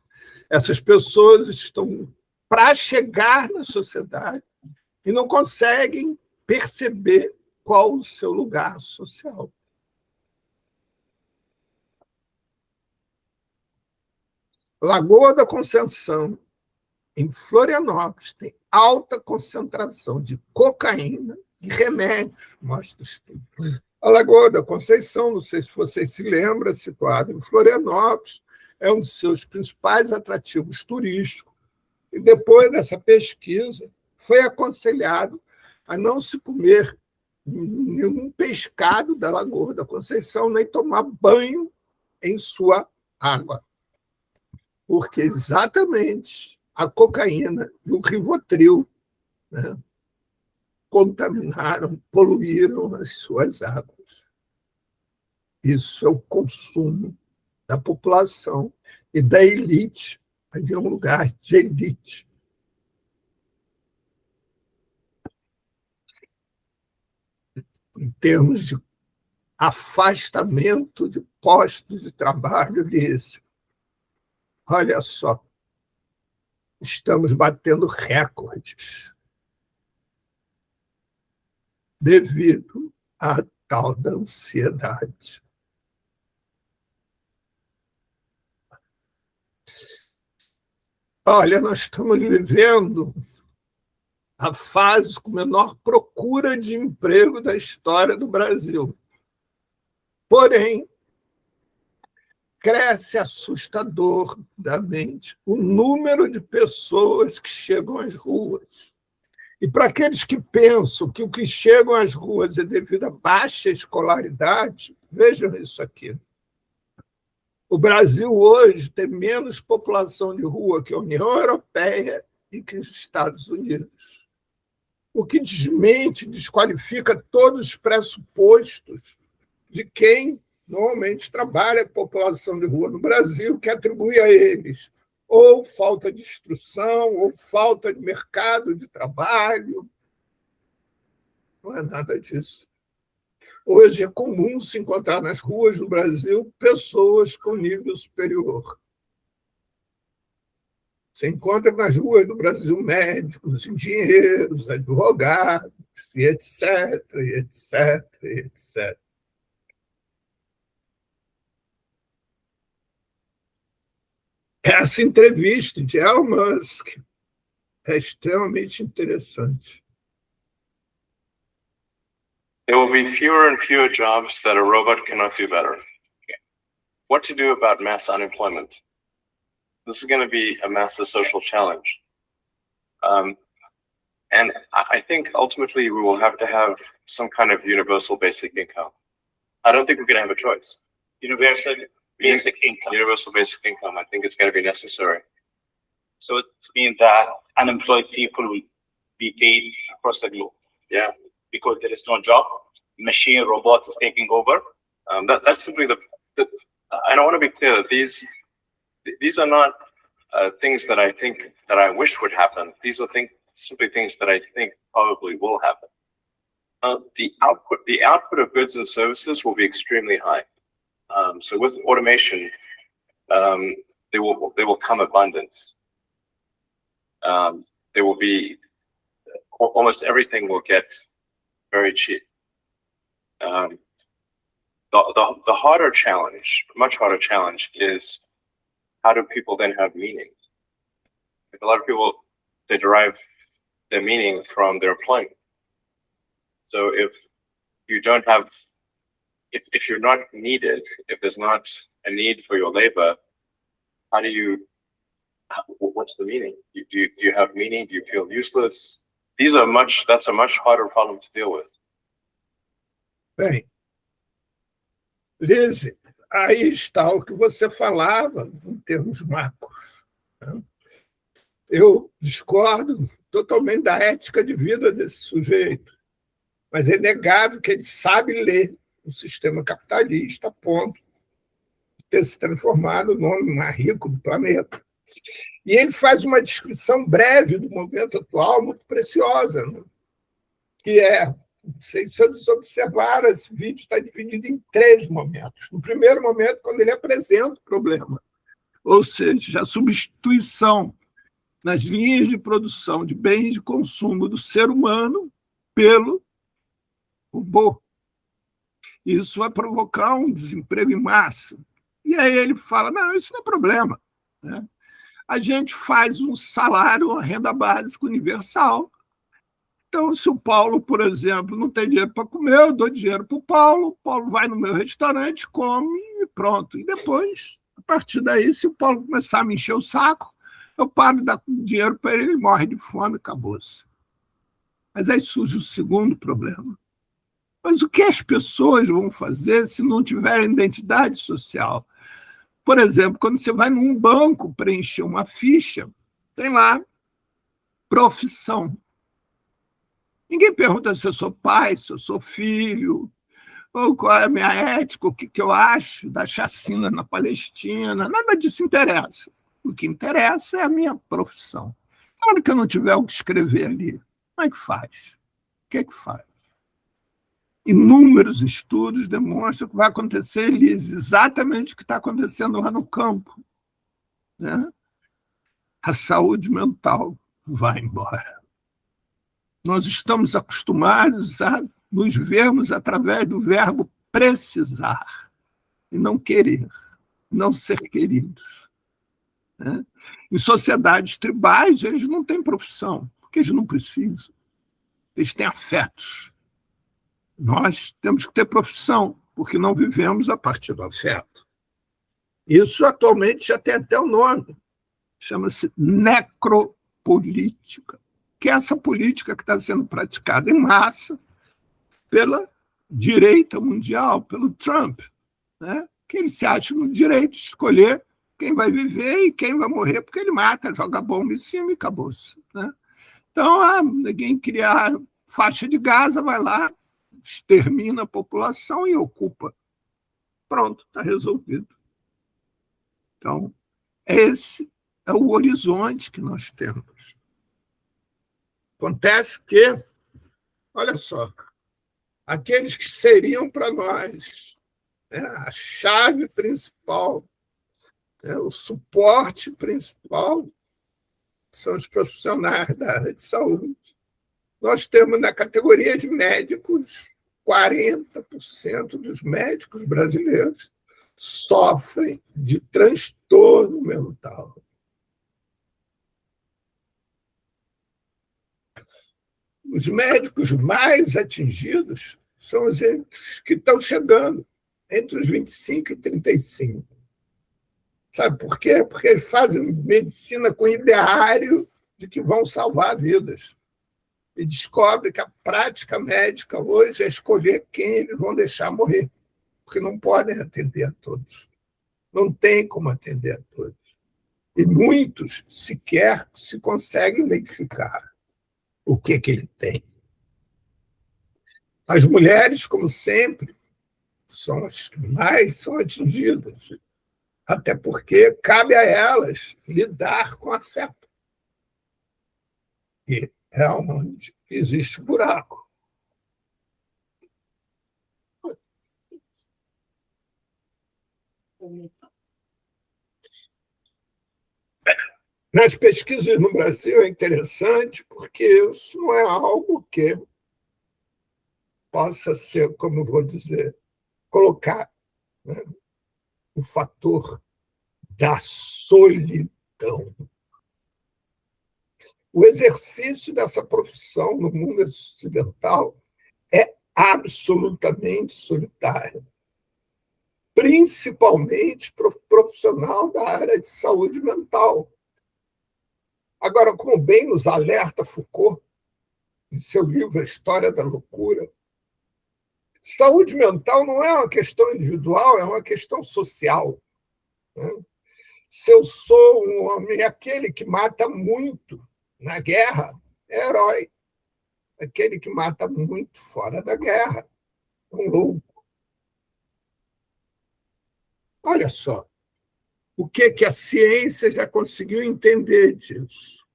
Essas pessoas estão para chegar na sociedade e não conseguem perceber qual o seu lugar social. Lagoa da Conceição, em Florianópolis, tem alta concentração de cocaína e remédios, mostra o estudo. A Lagoa da Conceição, não sei se vocês se lembram, situada em Florianópolis, é um dos seus principais atrativos turísticos. E depois dessa pesquisa, foi aconselhado a não se comer nenhum pescado da Lagoa da Conceição, nem tomar banho em sua água. Porque exatamente a cocaína e o Rivotril, né, contaminaram, poluíram as suas águas. Isso é o consumo da população e da elite. Ali é um lugar de elite. Em termos de afastamento de postos de trabalho, olha só, estamos batendo recordes devido à tal da ansiedade. Olha, nós estamos vivendo a fase com menor procura de emprego da história do Brasil. Porém, cresce assustadoramente o número de pessoas que chegam às ruas. E para aqueles que pensam que o que chegam às ruas é devido à baixa escolaridade, vejam isso aqui. O Brasil hoje tem menos população de rua que a União Europeia e que os Estados Unidos. O que desmente, desqualifica todos os pressupostos de quem normalmente trabalha com a população de rua no Brasil, que atribui a eles ou falta de instrução, ou falta de mercado de trabalho. Não é nada disso. Hoje é comum se encontrar nas ruas do Brasil pessoas com nível superior. Você encontra nas ruas do Brasil médicos, engenheiros, advogados, e etc, e etc, e etc. Essa entrevista de Elon Musk é extremamente interessante. There will be fewer and fewer jobs that a robot cannot do better. What to do about mass unemployment? This is going to be a massive social challenge. And I think ultimately we will have to have some kind of universal basic income. I don't think we're going to have a choice. Universal basic income. Universal basic income, I think it's going to be necessary. So it means that unemployed people will be paid across the globe. Yeah. Because there is no job, machine, robots is taking over. That's simply and I want to be clear that these are not things that I think that I wish would happen. These are simply things that I think probably will happen. The output of goods and services will be extremely high. So with automation, there will come abundance. There will be almost everything will get very cheap. The harder challenge, much harder challenge, is how do people then have meaning? Like a lot of people, they derive their meaning from their employment. So if you don't have, if you're not needed, if there's not a need for your labor, how do you? What's the meaning? Do you have meaning? Do you feel useless? That's a much harder problem to deal with. Bem, Lise, aí está o que você falava em termos macros. Né? Eu discordo totalmente da ética de vida desse sujeito, mas é inegável que ele sabe ler o sistema capitalista a ponto de ter se transformado no homem mais rico do planeta. E ele faz uma descrição breve do momento atual, muito preciosa, né? Que é, não sei se vocês observaram, esse vídeo está dividido em 3 momentos. No primeiro momento, quando ele apresenta o problema, ou seja, a substituição nas linhas de produção de bens de consumo do ser humano pelo robô. Isso vai provocar um desemprego em massa. E aí ele fala, não, isso não é problema, né? A gente faz um salário, uma renda básica universal. Então, se o Paulo, por exemplo, não tem dinheiro para comer, eu dou dinheiro para o Paulo vai no meu restaurante, come e pronto. E depois, a partir daí, se o Paulo começar a me encher o saco, eu paro de dar dinheiro para ele morre de fome e acabou-se. Mas aí surge o segundo problema. Mas o que as pessoas vão fazer se não tiverem identidade social? Por exemplo, quando você vai num banco preencher uma ficha, tem lá profissão. Ninguém pergunta se eu sou pai, se eu sou filho, ou qual é a minha ética, o que eu acho da chacina na Palestina. Nada disso interessa. O que interessa é a minha profissão. Na hora que eu não tiver o que escrever ali, como é que faz? O que é que faz? Inúmeros estudos demonstram que vai acontecer, Elise, exatamente o que está acontecendo lá no campo, né? A saúde mental vai embora. Nós estamos acostumados a nos vermos através do verbo precisar e não querer, não ser queridos, né? Em sociedades tribais, eles não têm profissão. Por porque eles não precisam. Eles têm afetos. Nós temos que ter profissão, porque não vivemos a partir do afeto. Isso atualmente já tem até o nome. Chama-se necropolítica, que é essa política que está sendo praticada em massa pela direita mundial, pelo Trump, né? Que ele se acha no direito de escolher quem vai viver e quem vai morrer, porque ele mata, joga bomba em cima e acabou-se, né? Então, ninguém criar faixa de Gaza, vai lá, extermina a população e ocupa. Pronto, está resolvido. Então, esse é o horizonte que nós temos. Acontece que, olha só, aqueles que seriam para nós, né, a chave principal, né, o suporte principal, são os profissionais da área de saúde. Nós temos na categoria de médicos, 40% dos médicos brasileiros sofrem de transtorno mental. Os médicos mais atingidos são os que estão chegando entre os 25 e 35. Sabe por quê? Porque eles fazem medicina com ideário de que vão salvar vidas. E descobrem que a prática médica hoje é escolher quem eles vão deixar morrer, porque não podem atender a todos. Não tem como atender a todos. E muitos sequer se conseguem identificar o que ele tem. As mulheres, como sempre, são as que mais são atingidas, até porque cabe a elas lidar com afeto. E é onde existe buraco. Nas pesquisas no Brasil é interessante porque isso não é algo que possa ser, como eu vou dizer, colocar, né, o fator da solidão. O exercício dessa profissão no mundo ocidental é absolutamente solitário, principalmente profissional da área de saúde mental. Agora, como bem nos alerta Foucault, em seu livro A História da Loucura, saúde mental não é uma questão individual, é uma questão social, né? Se eu sou um homem, aquele que mata muito na guerra é herói. Aquele que mata muito fora da guerra é um louco. Olha só, o que a ciência já conseguiu entender disso?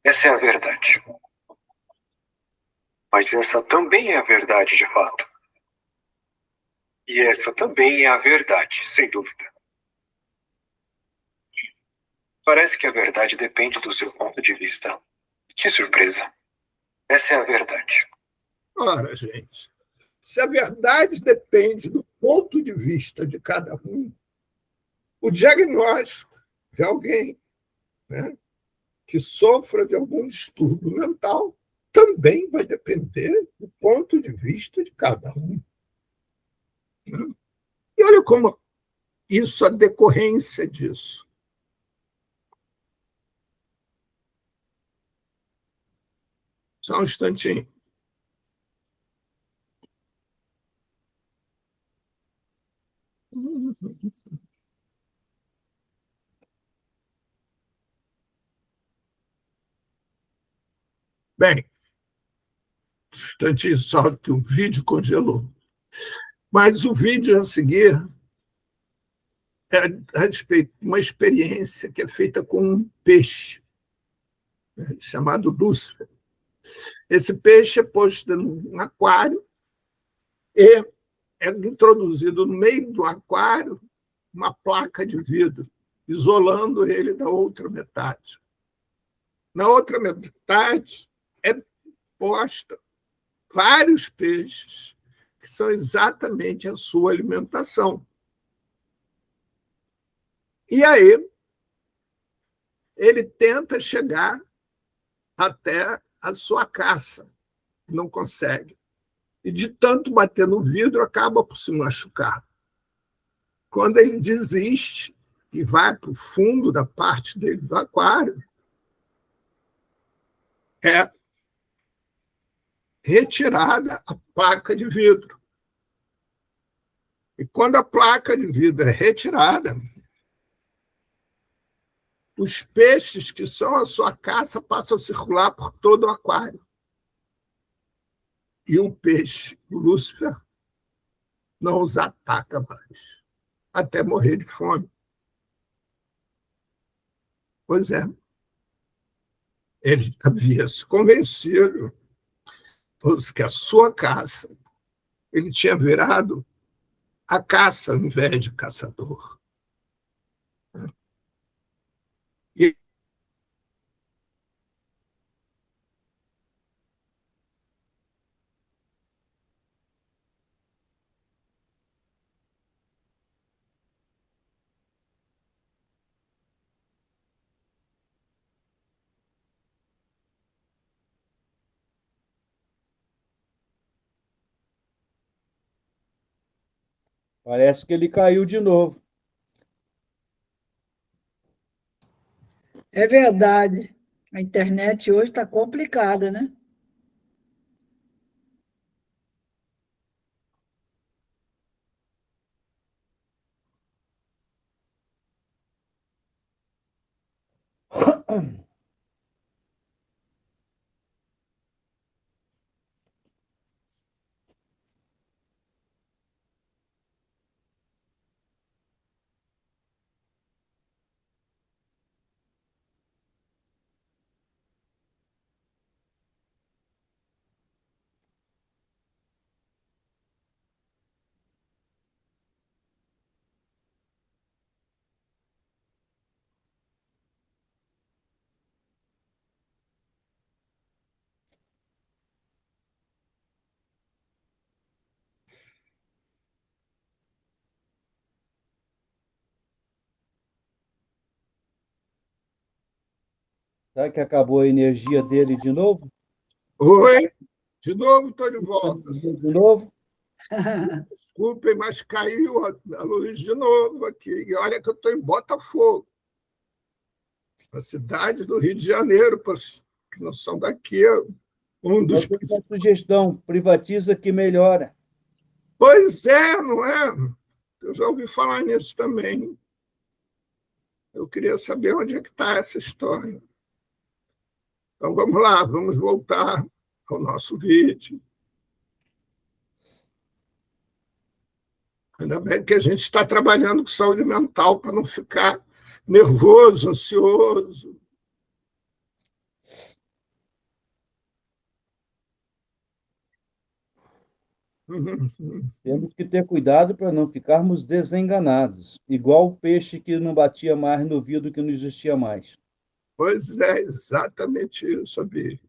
Essa é a verdade. Mas essa também é a verdade, de fato. E essa também é a verdade, sem dúvida. Parece que a verdade depende do seu ponto de vista. Que surpresa. Essa é a verdade. Ora, gente, se a verdade depende do ponto de vista de cada um, o diagnóstico de alguém, né, que sofra de algum distúrbio mental também vai depender do ponto de vista de cada um. E olha como isso, a decorrência disso. Só um instantinho. Bem, um instantinho só que o vídeo congelou. Mas o vídeo a seguir é a respeito de uma experiência que é feita com um peixe, né, chamado Lúcifer. Esse peixe é posto num aquário e é introduzido no meio do aquário uma placa de vidro, isolando ele da outra metade. Na outra metade é posta vários peixes que são exatamente a sua alimentação. E aí ele tenta chegar até a sua caça. Não consegue. E de tanto bater no vidro, acaba por se machucar. Quando ele desiste e vai para o fundo da parte dele do aquário, é retirada a placa de vidro. E quando a placa de vidro é retirada, os peixes que são a sua caça passam a circular por todo o aquário. E o peixe, o Lúcifer, não os ataca mais, até morrer de fome. Pois é. Ele havia se convencido que a sua caça, ele tinha virado a caça ao invés de caçador. E Parece que ele caiu de novo. É verdade. A internet hoje está complicada, né? Será que acabou a energia dele de novo? oi, de novo estou de volta. De novo? Desculpem, mas caiu a luz de novo aqui. E olha que eu estou em Botafogo, a cidade do Rio de Janeiro, para os que não são daqui, um dos... Eu tenho uma sugestão, privatiza que melhora. Pois é, não é? Eu já ouvi falar nisso também. Eu queria saber onde é que está essa história. Então, vamos lá, vamos voltar ao nosso vídeo. Ainda bem que a gente está trabalhando com saúde mental para não ficar nervoso, ansioso. Temos que ter cuidado para não ficarmos desenganados, igual o peixe que não batia mais no vidro que não existia mais. Pois é, exatamente isso, Abílio.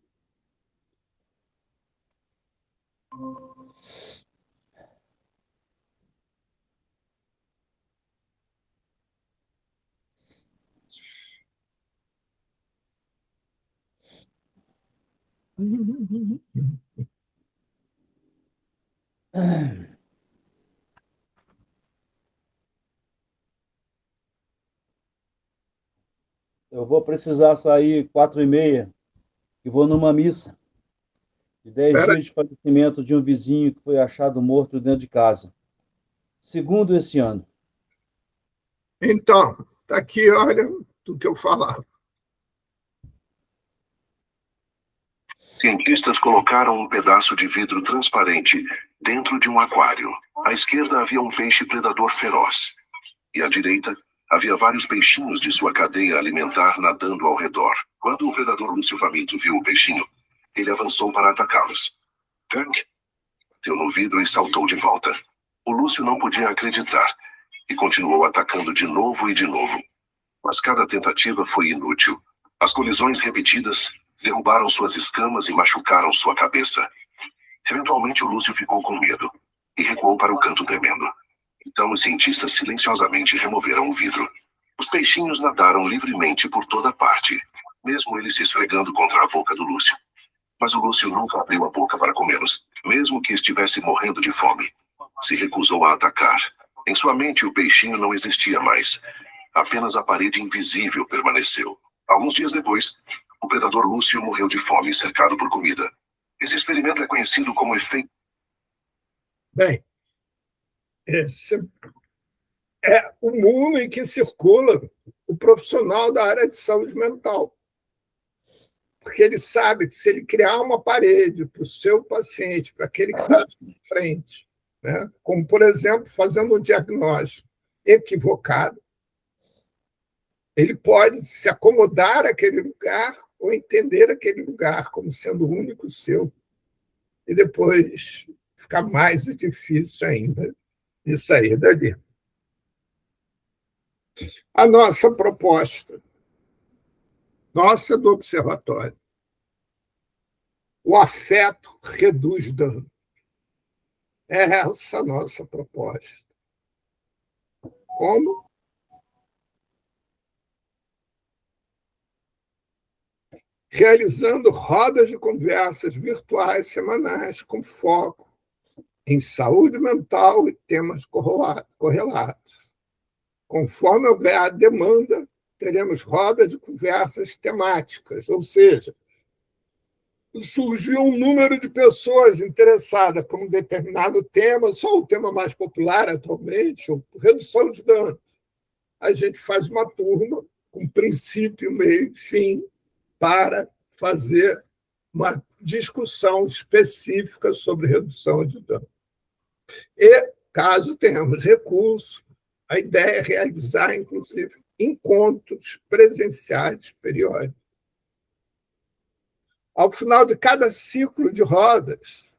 Eu vou precisar sair 4h30 e vou numa missa de 10 dias de falecimento de um vizinho que foi achado morto dentro de casa. Segundo esse ano. Então, está aqui, olha, do que eu falava. Cientistas colocaram um pedaço de vidro transparente dentro de um aquário. À esquerda havia um peixe predador feroz. E à direita havia vários peixinhos de sua cadeia alimentar nadando ao redor. Quando o predador Lúcio Faminto viu o peixinho, ele avançou para atacá-los. Kirk bateu no vidro e saltou de volta. O Lúcio não podia acreditar e continuou atacando de novo e de novo. Mas cada tentativa foi inútil. As colisões repetidas derrubaram suas escamas e machucaram sua cabeça. Eventualmente, o Lúcio ficou com medo e recuou para o canto tremendo. Então, os cientistas silenciosamente removeram o vidro. Os peixinhos nadaram livremente por toda parte. mesmo ele se esfregando contra a boca do Lúcio. Mas o Lúcio nunca abriu a boca para comê-los, mesmo que estivesse morrendo de fome. Se recusou a atacar. Em sua mente, o peixinho não existia mais. Apenas a parede invisível permaneceu. Alguns dias depois, o predador Lúcio morreu de fome, cercado por comida. Esse experimento é conhecido como efeito... Bem, esse é o mundo em que circula o profissional da área de saúde mental. Porque ele sabe que se ele criar uma parede para o seu paciente, para aquele que está à frente, né, como, por exemplo, fazendo um diagnóstico equivocado, ele pode se acomodar àquele lugar ou entender aquele lugar como sendo o único seu. E depois fica mais difícil ainda de sair dali. A nossa proposta, nossa do observatório, o afeto reduz dano. É essa a nossa proposta. Como? Realizando rodas de conversas virtuais semanais com foco em saúde mental e temas correlatos. Conforme houver a demanda, teremos rodas de conversas temáticas, ou seja, surgiu um número de pessoas interessadas por um determinado tema, só o tema mais popular atualmente, redução de danos. A gente faz uma turma com princípio, meio e fim, para fazer uma discussão específica sobre redução de danos. E, caso tenhamos recursos, a ideia é realizar, inclusive, encontros presenciais periódicos. Ao final de cada ciclo de rodas,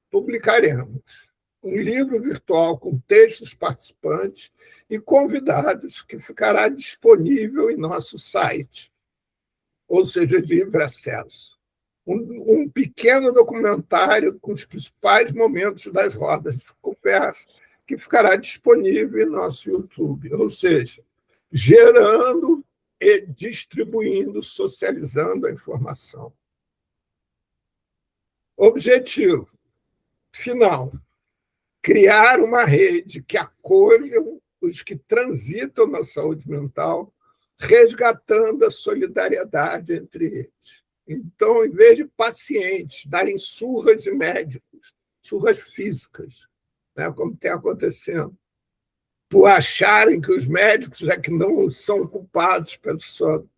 publicaremos um livro virtual com textos participantes e convidados que ficará disponível em nosso site, ou seja, de livre acesso. Um pequeno documentário com os principais momentos das rodas de conversa que ficará disponível em nosso YouTube, ou seja, gerando e distribuindo, socializando a informação. Objetivo final: criar uma rede que acolha os que transitam na saúde mental, resgatando a solidariedade entre eles. Então, em vez de pacientes darem surras de médicos, surras físicas, né, como tem acontecendo, por acharem que os médicos é que não são culpados pelo seu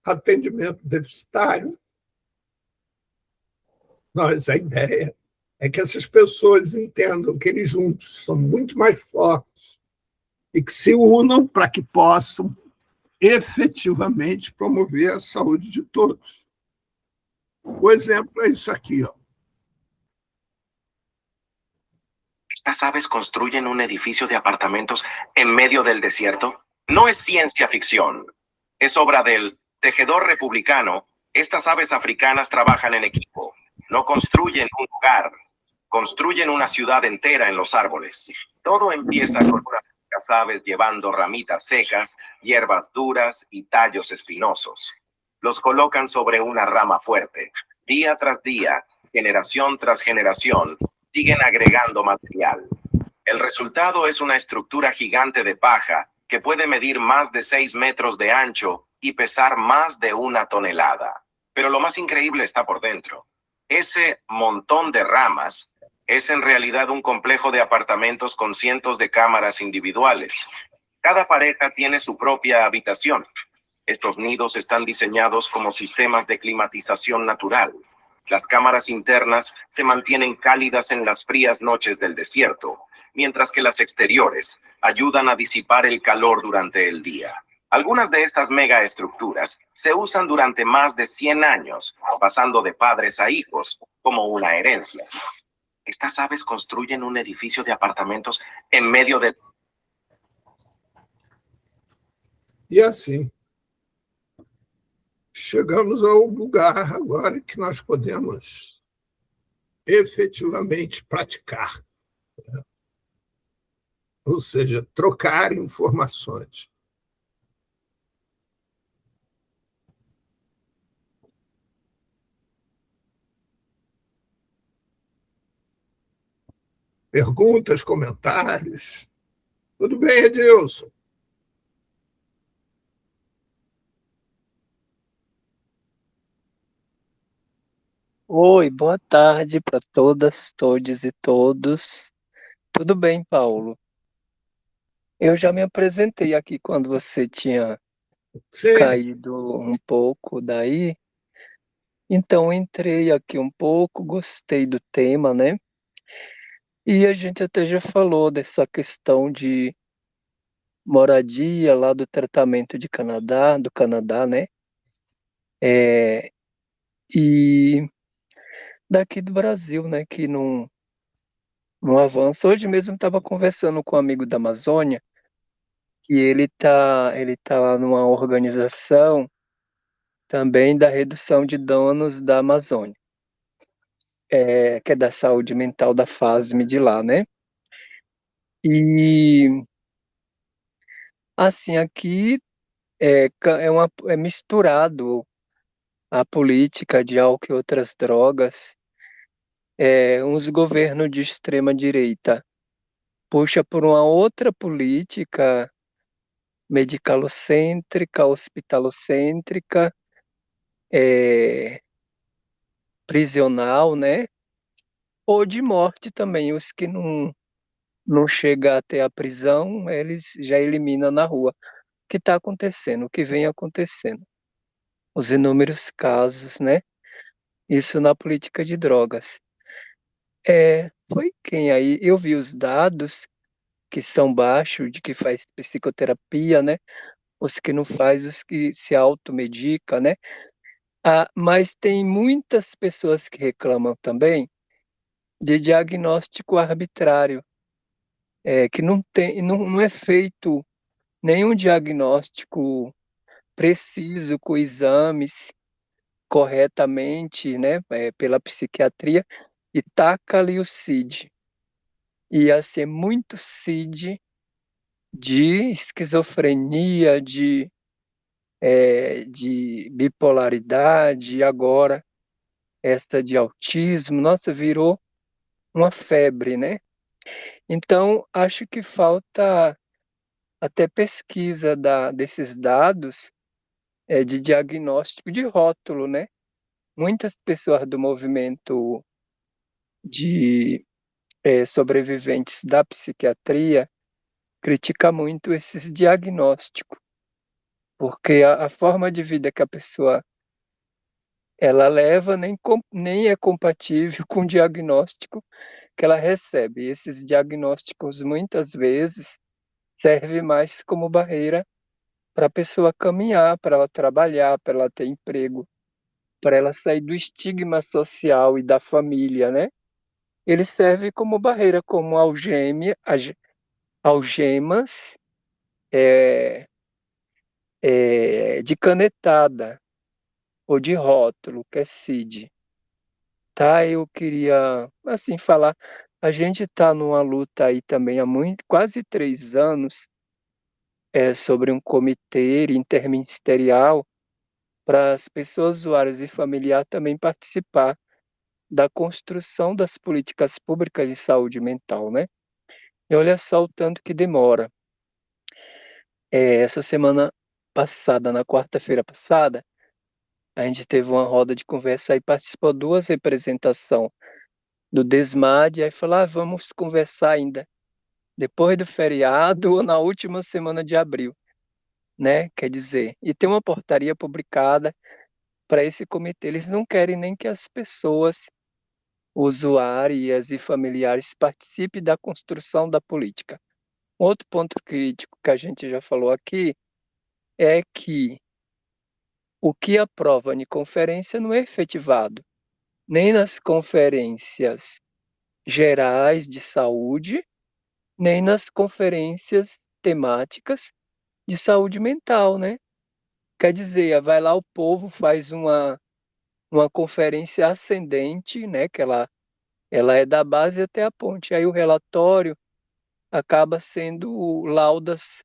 atendimento deficitário, a ideia é que essas pessoas entendam que eles juntos são muito mais fortes e que se unam para que possam efetivamente promover a saúde de todos. O exemplo é isso aqui, ó. ¿Estas aves construyen un edificio de apartamentos en medio del desierto? No es ciencia ficción. Es obra del tejedor republicano. Estas aves africanas trabajan en equipo. No construyen un hogar. Construyen una ciudad entera en los árboles. Todo empieza con unas pocas aves llevando ramitas secas, hierbas duras y tallos espinosos. Los colocan sobre una rama fuerte. Día tras día, generación tras generación, siguen agregando material. El resultado es una estructura gigante de paja que puede medir más de 6 metros de ancho y pesar más de 1 tonelada. Pero lo más increíble está por dentro. Ese montón de ramas es en realidad un complejo de apartamentos con cientos de cámaras individuales. Cada pareja tiene su propia habitación. Estos nidos están diseñados como sistemas de climatización natural. Las cámaras internas se mantienen cálidas en las frías noches del desierto, mientras que las exteriores ayudan a disipar el calor durante el día. Algunas de estas megaestructuras se usan durante más de 100 años, pasando de padres a hijos, como una herencia. Estas aves construyen un edificio de apartamentos en medio de... E assim, chegamos ao lugar agora que nós podemos efetivamente praticar, né? Ou seja, trocar informações. Perguntas, comentários? Tudo bem, Edilson? Oi, boa tarde para todas, todes e todos. Tudo bem, Paulo? Eu já me apresentei aqui quando você tinha Sim, caído um pouco daí. Então, entrei aqui um pouco, gostei do tema, né? E a gente até já falou dessa questão de moradia lá do tratamento do Canadá, né? É, e daqui do Brasil, né? Que não avança. Hoje mesmo estava conversando com um amigo da Amazônia, que ele tá lá numa organização também da redução de danos da Amazônia, que é da saúde mental da FASM de lá, né? E assim, aqui é misturado a política de álcool e outras drogas. Uns governos de extrema direita puxa por uma outra política medicalocêntrica, hospitalocêntrica, é, prisional, né? Ou de morte também. Os que não chegam até a prisão, eles já eliminam na rua. O que está acontecendo? O que vem acontecendo? Os inúmeros casos, né? Isso na política de drogas. Foi quem aí? Eu vi os dados que são baixos, de que faz psicoterapia, né? Os que não faz, os que se automedica, né? Mas tem muitas pessoas que reclamam também de diagnóstico arbitrário, que não é feito nenhum diagnóstico preciso com exames corretamente, né, pela psiquiatria, e taca ali o CID. Ia ser muito CID de esquizofrenia, de bipolaridade, e agora essa de autismo, nossa, virou uma febre, né? Então, acho que falta até pesquisa desses dados, de diagnóstico de rótulo, né? Muitas pessoas do movimento de sobreviventes da psiquiatria criticam muito esses diagnósticos, porque a forma de vida que a pessoa ela leva nem é compatível com o diagnóstico que ela recebe. Esses diagnósticos muitas vezes servem mais como barreira para a pessoa caminhar, para ela trabalhar, para ela ter emprego, para ela sair do estigma social e da família, né? Ele serve como barreira, como algemas é, de canetada ou de rótulo, que é CID. Tá? Eu queria, assim, falar. A gente está numa luta aí também há quase 3 anos, sobre um comitê interministerial para as pessoas usuárias e familiar também participar da construção das políticas públicas de saúde mental, né? E olha só o tanto que demora. Essa semana passada, na quarta-feira passada, a gente teve uma roda de conversa e participou 2 representações do Desmad, e aí falou, vamos conversar ainda depois do feriado ou na última semana de abril, né? Quer dizer, e tem uma portaria publicada para esse comitê. Eles não querem nem que as pessoas usuárias e familiares participem da construção da política. Outro ponto crítico que a gente já falou aqui é que o que aprova em conferência não é efetivado, nem nas conferências gerais de saúde, nem nas conferências temáticas de saúde mental, né? Quer dizer, vai lá o povo, faz uma conferência ascendente, né? Que ela é da base até a ponte. Aí o relatório acaba sendo laudas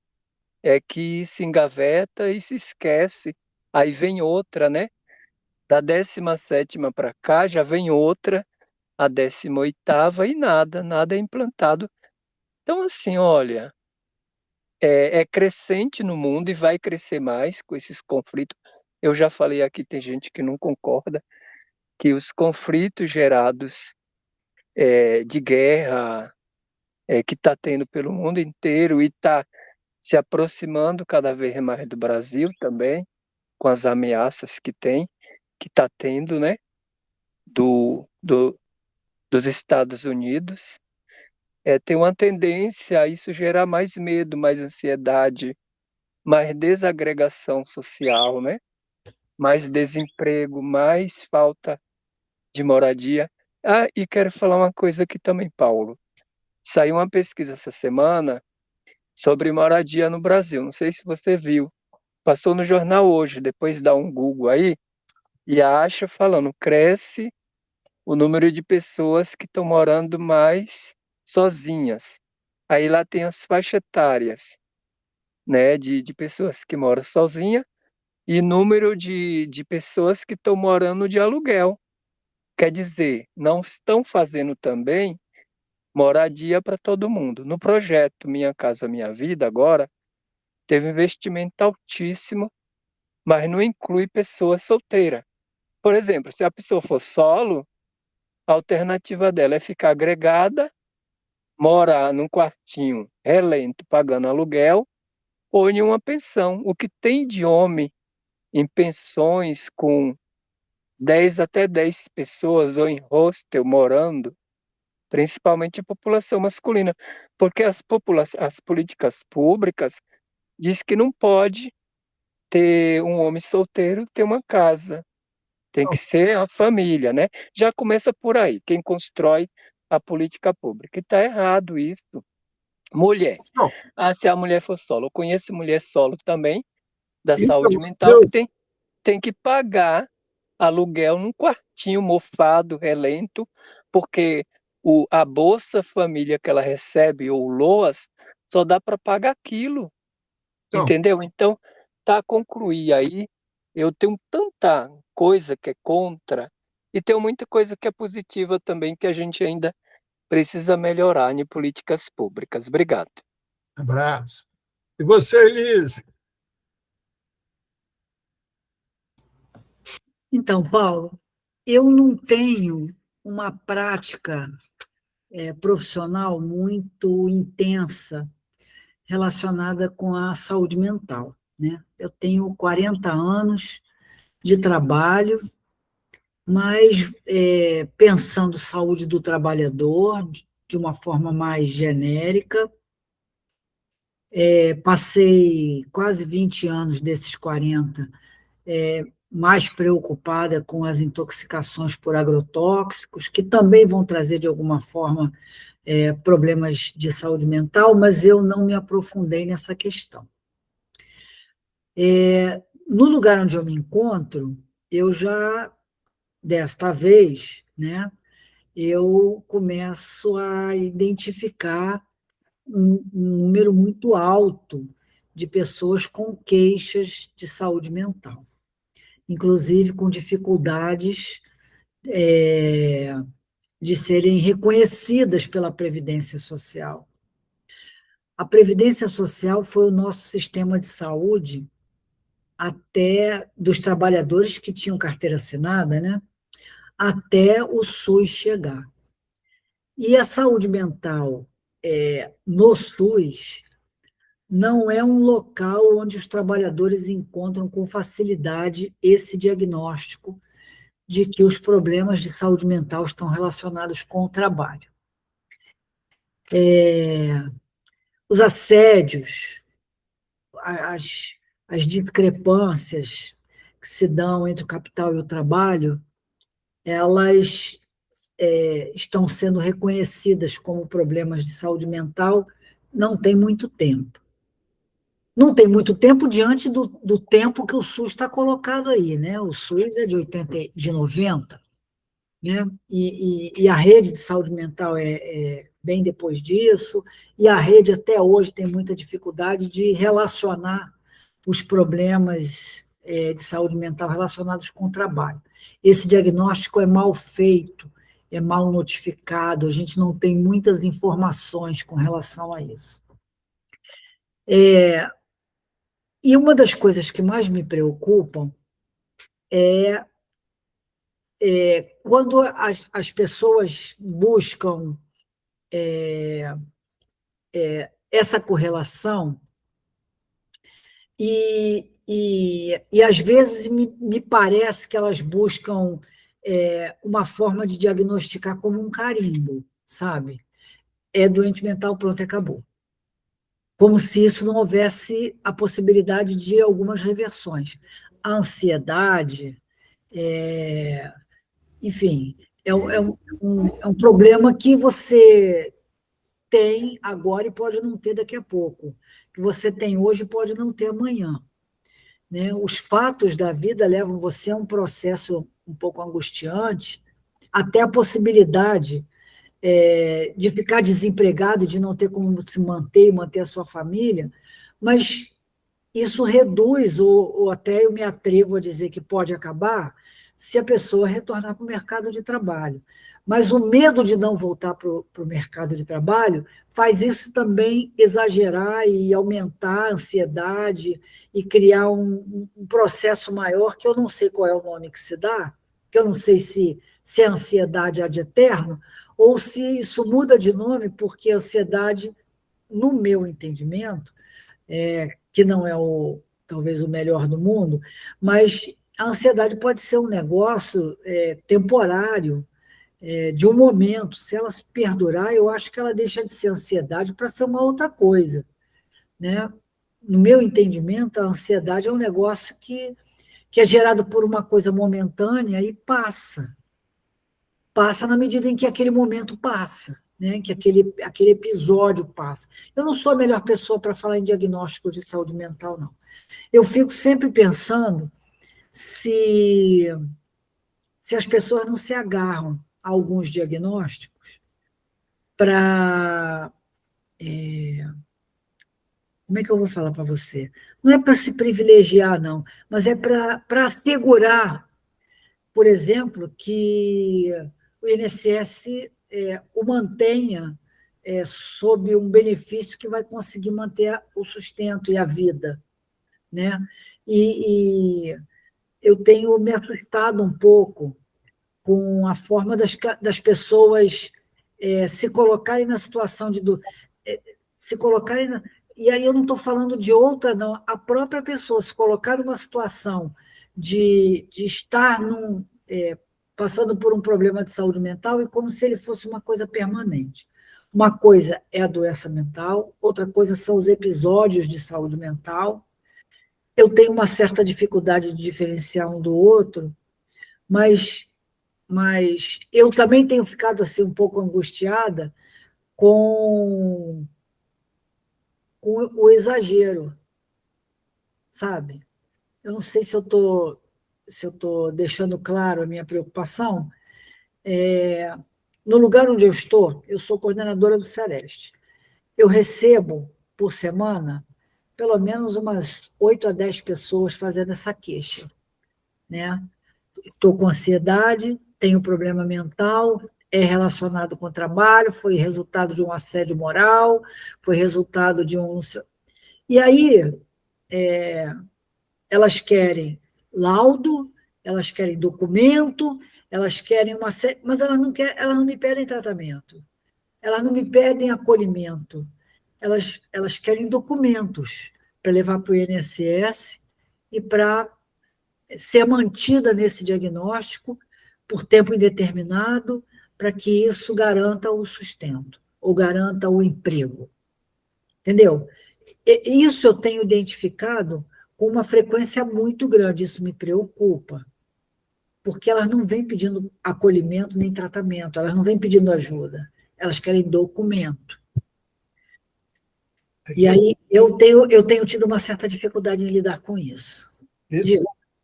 que se engaveta e se esquece. Aí vem outra, né? Da 17ª para cá já vem outra a 18ª e nada é implantado. Então, assim, olha, é crescente no mundo e vai crescer mais com esses conflitos. Eu já falei aqui, tem gente que não concorda, que os conflitos gerados de guerra que está tendo pelo mundo inteiro e está se aproximando cada vez mais do Brasil também, com as ameaças que está tendo, né, dos Estados Unidos, tem uma tendência a isso gerar mais medo, mais ansiedade, mais desagregação social, né? Mais desemprego, mais falta de moradia. Ah, e quero falar uma coisa aqui também, Paulo. Saiu uma pesquisa essa semana sobre moradia no Brasil. Não sei se você viu. Passou no jornal hoje, depois dá um Google aí e acha falando, cresce o número de pessoas que estão morando mais sozinhas. Aí lá tem as faixas etárias, né, de pessoas que moram sozinhas e número de pessoas que estão morando de aluguel. Quer dizer, não estão fazendo também moradia para todo mundo. No projeto Minha Casa Minha Vida, agora, teve investimento altíssimo, mas não inclui pessoa solteira. Por exemplo, se a pessoa for solo, a alternativa dela é ficar agregada, morar num quartinho relento, pagando aluguel, ou em uma pensão. O que tem de homem em pensões com 10 até 10 pessoas ou em hostel morando, principalmente a população masculina, porque as políticas públicas diz que não pode ter um homem solteiro ter uma casa, tem que ser a família, né? Já começa por aí, quem constrói a política pública. E está errado isso. Mulher. Não. Ah, se a mulher for solo. Eu conheço mulher solo também, da Então, saúde mental, que tem que pagar aluguel num quartinho mofado, relento, porque a Bolsa Família que ela recebe, ou o LOAS, só dá para pagar aquilo, entendeu? Então, tá a concluir aí, eu tenho tanta coisa que é contra, e tenho muita coisa que é positiva também, que a gente ainda precisa melhorar em políticas públicas. Obrigado. Abraço. E você, Elise? Então, Paulo, eu não tenho uma prática profissional muito intensa relacionada com a saúde mental, né? Eu tenho 40 anos de trabalho, mas pensando saúde do trabalhador de uma forma mais genérica. Passei quase 20 anos desses 40 mais preocupada com as intoxicações por agrotóxicos, que também vão trazer, de alguma forma, problemas de saúde mental, mas eu não me aprofundei nessa questão. No lugar onde eu me encontro, eu já, desta vez, né, eu começo a identificar um número muito alto de pessoas com queixas de saúde mental, inclusive com dificuldades de serem reconhecidas pela Previdência Social. A Previdência Social foi o nosso sistema de saúde até dos trabalhadores que tinham carteira assinada, né? Até o SUS chegar. E a saúde mental no SUS não é um local onde os trabalhadores encontram com facilidade esse diagnóstico de que os problemas de saúde mental estão relacionados com o trabalho. Os assédios, as discrepâncias que se dão entre o capital e o trabalho, elas estão sendo reconhecidas como problemas de saúde mental não tem muito tempo. Não tem muito tempo diante do tempo que o SUS está colocado aí, né? O SUS é de 90, né? E a rede de saúde mental é bem depois disso, e a rede até hoje tem muita dificuldade de relacionar os problemas de saúde mental relacionados com o trabalho. Esse diagnóstico é mal feito, é mal notificado, a gente não tem muitas informações com relação a isso. E uma das coisas que mais me preocupam é quando as pessoas buscam essa correlação e às vezes me parece que elas buscam uma forma de diagnosticar como um carimbo, sabe? É doente mental, pronto, acabou. Como se isso não houvesse a possibilidade de algumas reversões. A ansiedade, enfim, é um problema que você tem agora e pode não ter daqui a pouco, que você tem hoje e pode não ter amanhã. Né? Os fatos da vida levam você a um processo um pouco angustiante, até a possibilidade de ficar desempregado, de não ter como se manter e manter a sua família, mas isso reduz, ou até eu me atrevo a dizer que pode acabar, se a pessoa retornar para o mercado de trabalho. Mas o medo de não voltar para o mercado de trabalho faz isso também exagerar e aumentar a ansiedade e criar um processo maior, que eu não sei qual é o nome que se dá, que eu não sei se é ansiedade ad eterno, ou se isso muda de nome, porque a ansiedade, no meu entendimento, que não é talvez o melhor do mundo, mas a ansiedade pode ser um negócio temporário, de um momento. Se ela se perdurar, eu acho que ela deixa de ser ansiedade para ser uma outra coisa. Né? No meu entendimento, a ansiedade é um negócio que é gerado por uma coisa momentânea e passa. Passa na medida em que aquele momento passa, né? Que aquele episódio passa. Eu não sou a melhor pessoa para falar em diagnóstico de saúde mental, não. Eu fico sempre pensando se as pessoas não se agarram a alguns diagnósticos para... como é que eu vou falar para você? Não é para se privilegiar, não, mas é para assegurar, por exemplo, que o INSS o mantenha sob um benefício que vai conseguir manter o sustento e a vida. Né? E eu tenho me assustado um pouco com a forma das pessoas se colocarem na situação de... se colocarem... E aí eu não estou falando de outra, não. A própria pessoa se colocar numa situação de estar passando por um problema de saúde mental e como se ele fosse uma coisa permanente. Uma coisa é a doença mental, outra coisa são os episódios de saúde mental. Eu tenho uma certa dificuldade de diferenciar um do outro, mas eu também tenho ficado assim, um pouco angustiada com o exagero, sabe? Eu não sei se eu estou deixando claro a minha preocupação. No lugar onde eu sou coordenadora do Sereste. Eu recebo, por semana, pelo menos umas 8 a 10 pessoas fazendo essa queixa. Né? Estou com ansiedade, tenho problema mental, é relacionado com o trabalho, foi resultado de um assédio moral, foi resultado de um... E aí, elas querem laudo, elas querem documento, elas querem uma série... Mas elas não me pedem tratamento, elas não me pedem acolhimento, elas querem documentos para levar para o INSS e para ser mantida nesse diagnóstico por tempo indeterminado, para que isso garanta o sustento, ou garanta o emprego. Entendeu? Isso eu tenho identificado com uma frequência muito grande, isso me preocupa, porque elas não vêm pedindo acolhimento nem tratamento, elas não vêm pedindo ajuda, elas querem documento. E aí eu tenho tido uma certa dificuldade em lidar com isso.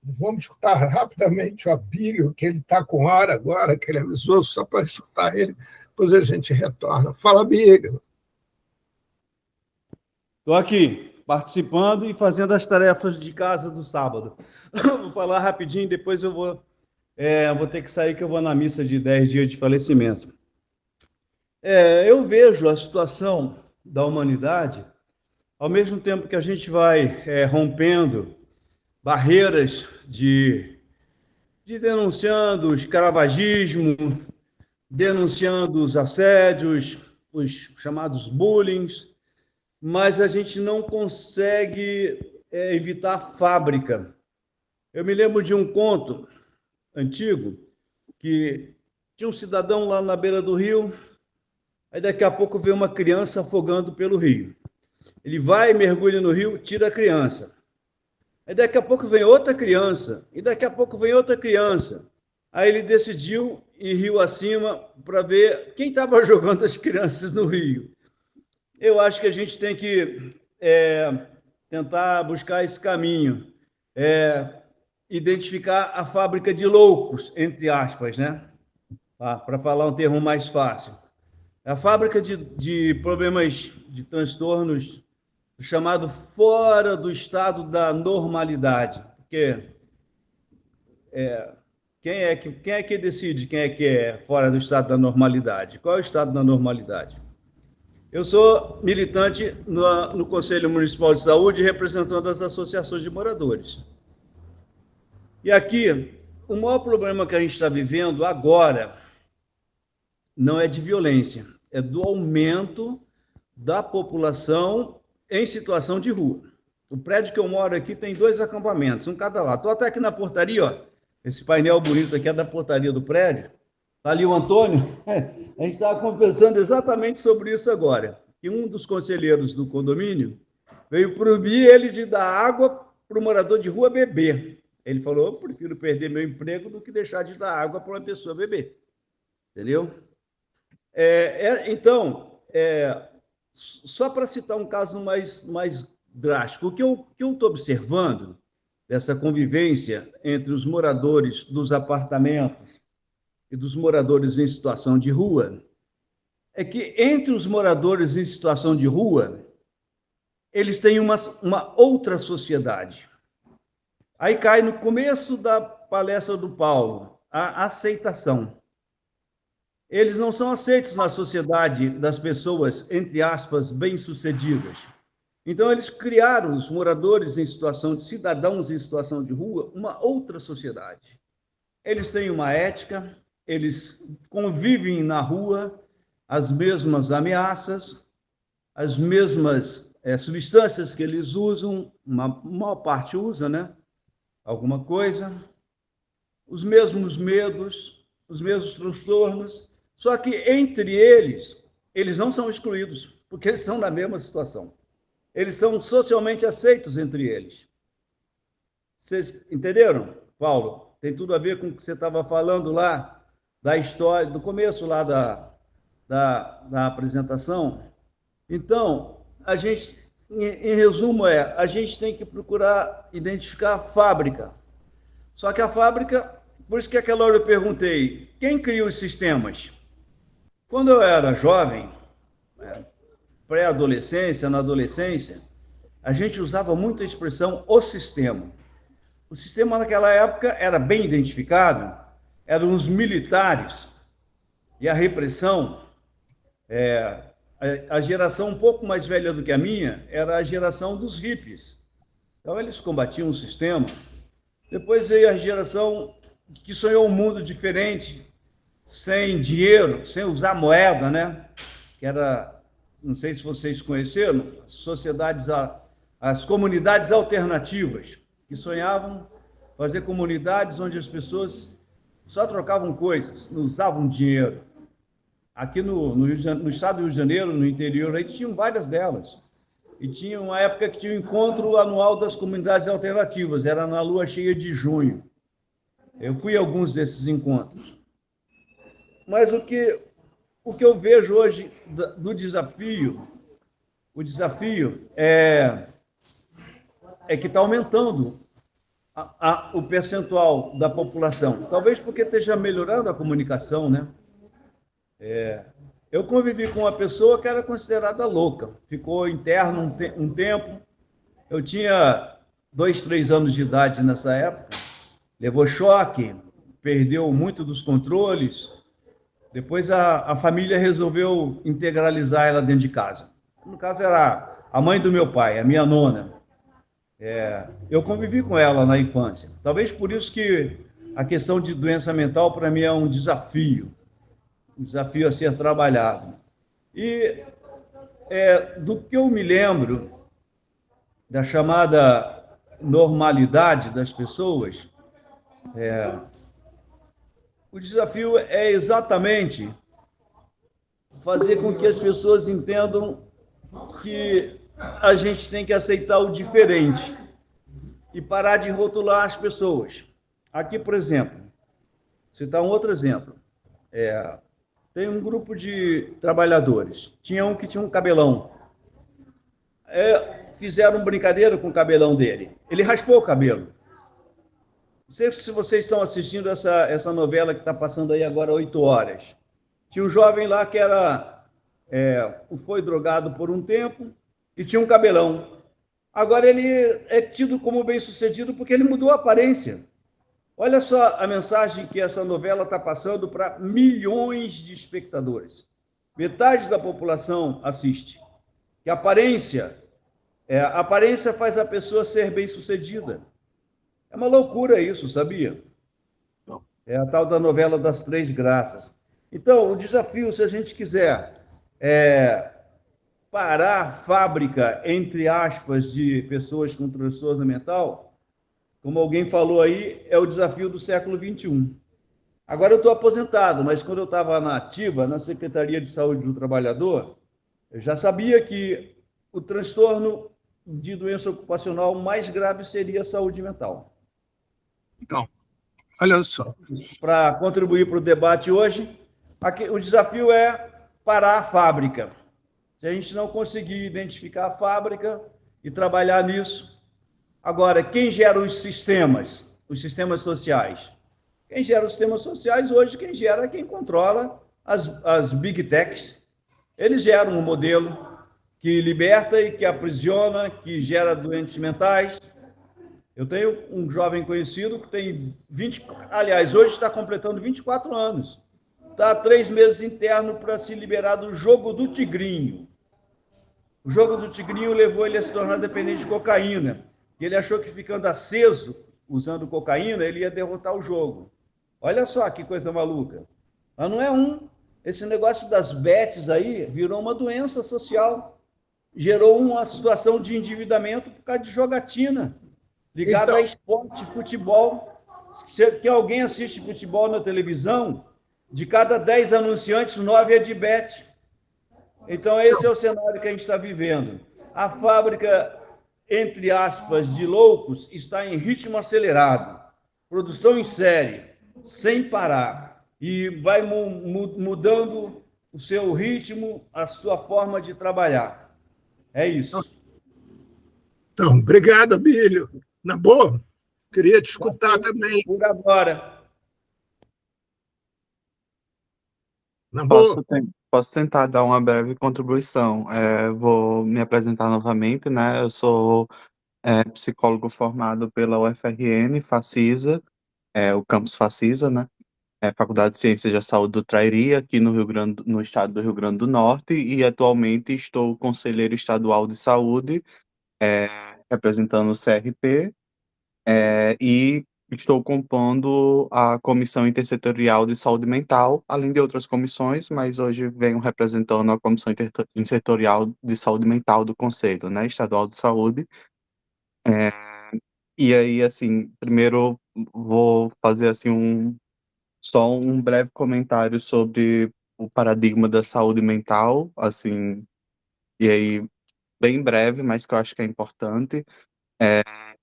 Vamos escutar rapidamente o Abílio, que ele está com hora agora, que ele avisou, só para escutar ele, depois a gente retorna. Fala, Abílio. Estou aqui, participando e fazendo as tarefas de casa do sábado. Vou falar rapidinho, depois eu vou Vou ter que sair que eu vou na missa de 10 dias de falecimento. Eu vejo a situação da humanidade, ao mesmo tempo que a gente vai rompendo barreiras de denunciando o escravagismo, denunciando os assédios, os chamados bullying, mas a gente não consegue evitar a fábrica. Eu me lembro de um conto antigo que tinha um cidadão lá na beira do rio, aí daqui a pouco vê uma criança afogando pelo rio. Ele vai, mergulha no rio, tira a criança. Aí daqui a pouco vem outra criança, e daqui a pouco vem outra criança. Aí ele decidiu ir rio acima para ver quem estava jogando as crianças no rio. Eu acho que a gente tem que tentar buscar esse caminho, identificar a fábrica de loucos, entre aspas, né? Para falar um termo mais fácil. A fábrica de problemas, de transtornos, chamado fora do estado da normalidade. Porque quem é que decide quem é que é fora do estado da normalidade? Qual é o estado da normalidade? Eu sou militante no Conselho Municipal de Saúde, representando as associações de moradores. E aqui, o maior problema que a gente está vivendo agora não é de violência, é do aumento da população em situação de rua. O prédio que eu moro aqui tem 2 acampamentos, um cada lado. Estou até aqui na portaria, ó. Esse painel bonito aqui é da portaria do prédio. Está ali o Antônio. A gente estava conversando exatamente sobre isso agora. Que um dos conselheiros do condomínio veio proibir ele de dar água para o morador de rua beber. Ele falou, eu prefiro perder meu emprego do que deixar de dar água para uma pessoa beber. Entendeu? Então, só para citar um caso mais drástico, o que eu estou observando dessa convivência entre os moradores dos apartamentos e dos moradores em situação de rua é que entre os moradores em situação de rua, eles têm uma outra sociedade. Aí cai no começo da palestra do Paulo, a aceitação. Eles não são aceitos na sociedade das pessoas, entre aspas, bem-sucedidas. Então, eles criaram, os moradores em situação de cidadãos em situação de rua, uma outra sociedade. Eles têm uma ética, eles convivem na rua, as mesmas ameaças, as mesmas substâncias que eles usam, uma maior parte usa, né? Alguma coisa, os mesmos medos, os mesmos transtornos, só que entre eles não são excluídos, porque eles estão na mesma situação. Eles são socialmente aceitos entre eles. Vocês entenderam, Paulo? Tem tudo a ver com o que você estava falando lá, da história, do começo lá da apresentação. Então, a gente, em resumo, a gente tem que procurar identificar a fábrica. Só que a fábrica, por isso que aquela hora eu perguntei, quem cria os sistemas? Quando eu era jovem, pré-adolescência, na adolescência, a gente usava muito a expressão o sistema. O sistema naquela época era bem identificado, eram os militares e a repressão. A geração um pouco mais velha do que a minha era a geração dos hippies. Então, eles combatiam o sistema. Depois veio a geração que sonhou um mundo diferente, sem dinheiro, sem usar moeda, né? Que era, não sei se vocês conheceram, as comunidades alternativas, que sonhavam fazer comunidades onde as pessoas só trocavam coisas, não usavam dinheiro. Aqui no estado do Rio de Janeiro, no interior, aí tinham várias delas. E tinha uma época que tinha o encontro anual das comunidades alternativas, era na lua cheia de junho. Eu fui a alguns desses encontros. Mas o que eu vejo hoje do desafio, o desafio é que está aumentando o percentual da população. Talvez porque esteja melhorando a comunicação, né? Eu convivi com uma pessoa que era considerada louca. Ficou interno um tempo. Eu tinha 2, 3 anos de idade nessa época. Levou choque, perdeu muito dos controles. Depois a família resolveu integralizar ela dentro de casa. No caso, era a mãe do meu pai, a minha nona. Eu convivi com ela na infância. Talvez por isso que a questão de doença mental, para mim, é um desafio a ser trabalhado. E do que eu me lembro da chamada normalidade das pessoas, o desafio é exatamente fazer com que as pessoas entendam que a gente tem que aceitar o diferente e parar de rotular as pessoas. Aqui, por exemplo, citar um outro exemplo. Tem um grupo de trabalhadores. Tinha um que tinha um cabelão. Fizeram brincadeira com o cabelão dele. Ele raspou o cabelo. Não sei se vocês estão assistindo essa novela que está passando aí agora 8 horas. Tinha um jovem lá que foi drogado por um tempo e tinha um cabelão. Agora ele é tido como bem-sucedido porque ele mudou a aparência. Olha só a mensagem que essa novela está passando para milhões de espectadores. Metade da população assiste. Que a aparência faz a pessoa ser bem-sucedida. É uma loucura isso, sabia? É a tal da novela das 3 graças. Então, o desafio, se a gente quiser parar a fábrica, entre aspas, de pessoas com transtorno mental, como alguém falou aí, é o desafio do século XXI. Agora eu estou aposentado, mas quando eu estava na ativa, na Secretaria de Saúde do Trabalhador, eu já sabia que o transtorno de doença ocupacional mais grave seria a saúde mental. Então, olha só. Para contribuir para o debate hoje, o desafio é parar a fábrica. Se a gente não conseguir identificar a fábrica e trabalhar nisso. Agora, quem gera os sistemas sociais? Quem gera os sistemas sociais hoje, quem gera é quem controla as big techs. Eles geram um modelo que liberta e que aprisiona, que gera doentes mentais. Eu tenho um jovem conhecido que tem hoje está completando 24 anos. Está há 3 meses interno para se liberar do jogo do tigrinho. O jogo do tigrinho levou ele a se tornar dependente de cocaína. Ele achou que ficando aceso, usando cocaína, ele ia derrotar o jogo. Olha só que coisa maluca. Mas não é esse negócio das bets aí virou uma doença social. Gerou uma situação de endividamento por causa de jogatina, ligada a esporte, futebol. Se alguém assiste futebol na televisão, de cada 10 anunciantes, 9 é de bet. Então, esse é o cenário que a gente está vivendo. A fábrica, entre aspas, de loucos, está em ritmo acelerado. Produção em série, sem parar. E vai mudando o seu ritmo, a sua forma de trabalhar. É isso. Então, obrigado, Abílio. Na boa, queria te escutar também. Por agora. Na boa. Posso tentar dar uma breve contribuição. Vou me apresentar novamente, né? Eu sou psicólogo formado pela UFRN, Facisa, o campus Facisa, né? Faculdade de Ciências da Saúde do Trairi, aqui no estado do Rio Grande do Norte, e atualmente estou conselheiro estadual de saúde, representando o CRP, e estou compondo a Comissão Intersetorial de Saúde Mental, além de outras comissões, mas hoje venho representando a Comissão Intersetorial de Saúde Mental do Conselho, né, Estadual de Saúde. E aí, assim, primeiro vou fazer assim só um breve comentário sobre o paradigma da saúde mental, assim, e aí, bem breve, mas que eu acho que é importante,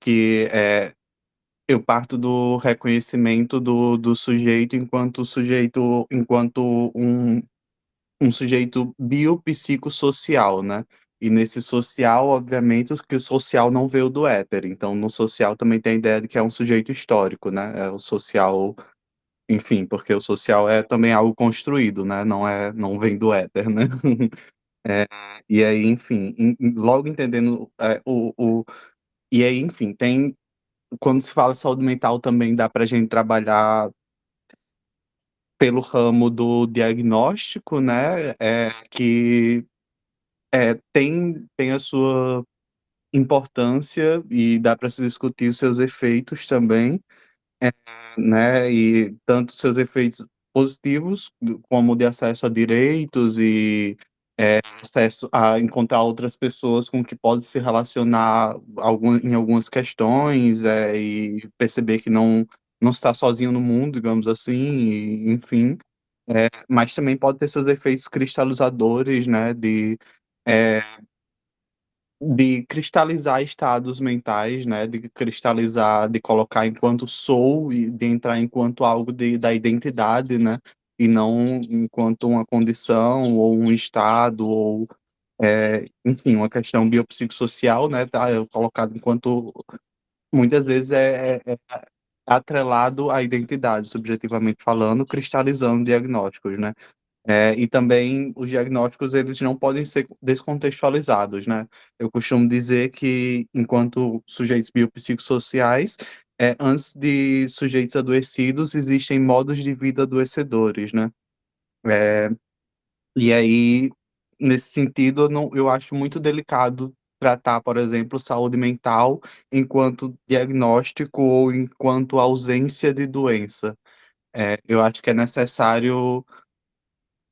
que eu parto do reconhecimento do sujeito enquanto um sujeito biopsicossocial, né? E nesse social, obviamente, que o social não veio do éter. Então, no social também tem a ideia de que é um sujeito histórico, né? É o social, enfim, porque o social é também algo construído, né? Não vem do éter, né? E aí, enfim, logo entendendo e aí, enfim, quando se fala saúde mental também dá para a gente trabalhar pelo ramo do diagnóstico, né, que tem a sua importância e dá para se discutir os seus efeitos também, né, e tanto seus efeitos positivos, como de acesso a direitos e acesso a encontrar outras pessoas com que pode se relacionar em algumas questões, e perceber que não está sozinho no mundo, digamos assim, e, enfim. Mas também pode ter seus efeitos cristalizadores, né, de cristalizar estados mentais, né, de cristalizar, de colocar enquanto sou e de entrar enquanto algo da identidade, né, e não enquanto uma condição ou um estado ou, enfim, uma questão biopsicossocial, né, tá colocado enquanto muitas vezes é atrelado à identidade, subjetivamente falando, cristalizando diagnósticos, né. E também os diagnósticos, eles não podem ser descontextualizados, né. Eu costumo dizer que, enquanto sujeitos biopsicossociais, antes de sujeitos adoecidos, existem modos de vida adoecedores, né. Eh, e aí, nesse sentido, eu acho muito delicado tratar, por exemplo, saúde mental enquanto diagnóstico ou enquanto ausência de doença. Eu acho que é necessário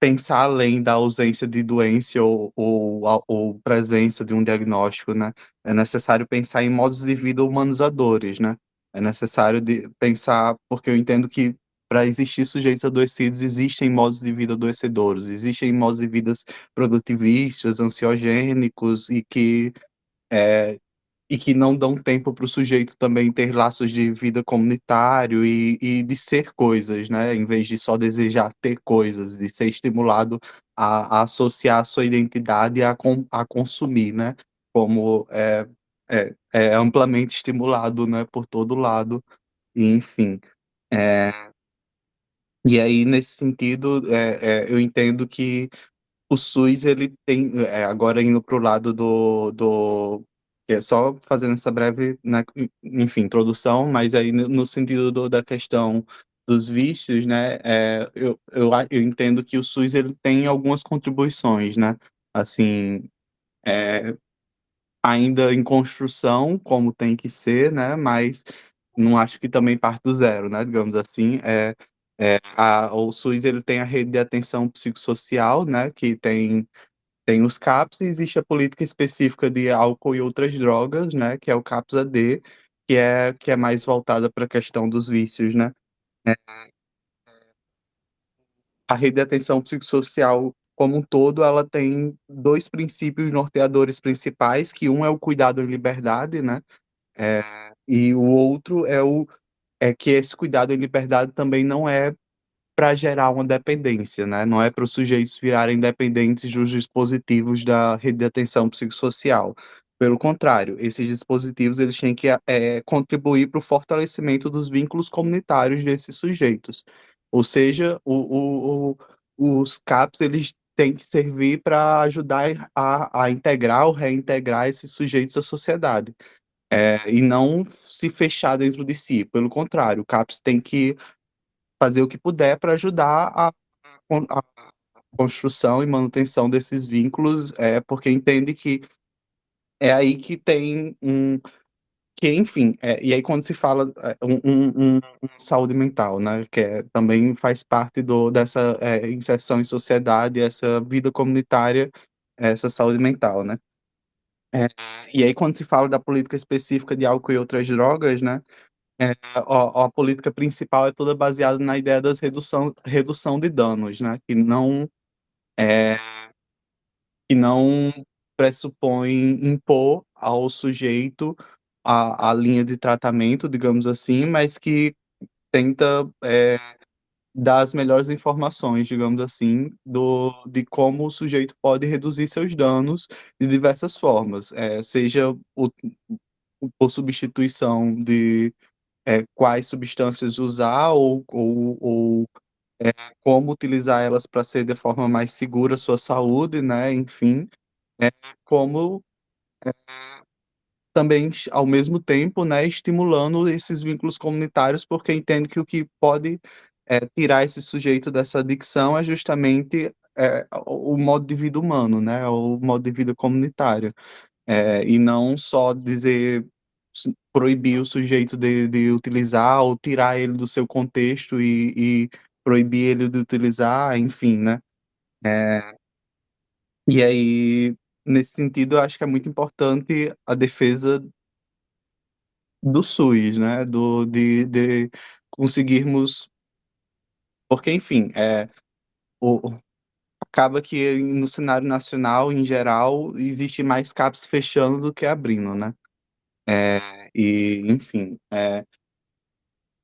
pensar além da ausência de doença ou presença de um diagnóstico, né. É necessário pensar em modos de vida humanizadores, né. É necessário pensar porque eu entendo que para existir sujeitos adoecidos, existem modos de vida adoecedores, existem modos de vidas produtivistas, ansiogênicos eh e que não dão tempo para o sujeito também ter laços de vida comunitário e de ser coisas, né, em vez de só desejar ter coisas, de ser estimulado a associar a sua identidade a consumir, né, como é amplamente estimulado, né, por todo lado, e enfim. Eh, e aí nesse sentido, eu entendo que o SUS ele tem, agora indo para o lado só fazendo essa breve, né, enfim, introdução, mas aí no sentido da questão dos vícios, né, eu entendo que o SUS ele tem algumas contribuições, né, assim, eh, ainda em construção, como tem que ser, né, mas não acho que também parte do zero, né, digamos assim. O SUS ele tem a rede de atenção psicossocial, né, que tem os CAPS e existe a política específica de álcool e outras drogas, né, que é o CAPS-AD, que é mais voltada para a questão dos vícios, né. Eh, a rede de atenção psicossocial como um todo, ela tem 2 princípios norteadores principais, que um é o cuidado em liberdade, né, e o outro é que esse cuidado em liberdade também não é para gerar uma dependência, né, não é para os sujeitos virarem dependentes dos dispositivos da rede de atenção psicossocial. Pelo contrário, esses dispositivos eles têm que, contribuir para o fortalecimento dos vínculos comunitários desses sujeitos. Ou seja, os CAPs eles têm que servir para ajudar a integrar ou reintegrar esses sujeitos à sociedade, e não se fechar dentro de si, pelo contrário, o CAPS tem que fazer o que puder para ajudar a construção e manutenção desses vínculos, porque entende que é aí que tem que enfim, e aí quando se fala, saúde mental, né, que também faz parte dessa, inserção em sociedade, essa vida comunitária, essa saúde mental, né. Eh, e aí quando se fala da política específica de álcool e outras drogas, né, a política principal é toda baseada na ideia das redução de danos, né, eh, que não pressupõe impor ao sujeito a linha de tratamento, digamos assim, mas que tenta, dar as melhores informações, digamos assim, de como o sujeito pode reduzir seus danos de diversas formas, seja por substituição de quais substâncias usar ou como utilizar elas para ser de forma mais segura a sua saúde, né, enfim, como também ao mesmo tempo, né, estimulando esses vínculos comunitários, porque entendo que o que pode tirar esse sujeito dessa adicção é justamente o modo de vida humano, né? O modo de vida comunitário. E não só dizer, proibir o sujeito de utilizar ou tirar ele do seu contexto e proibir ele de utilizar, enfim, né? E aí, nesse sentido, eu acho que é muito importante a defesa do SUS, né? De conseguirmos. Porque, enfim, acaba que no cenário nacional, em geral, existe mais CAPs fechando do que abrindo, né? Enfim,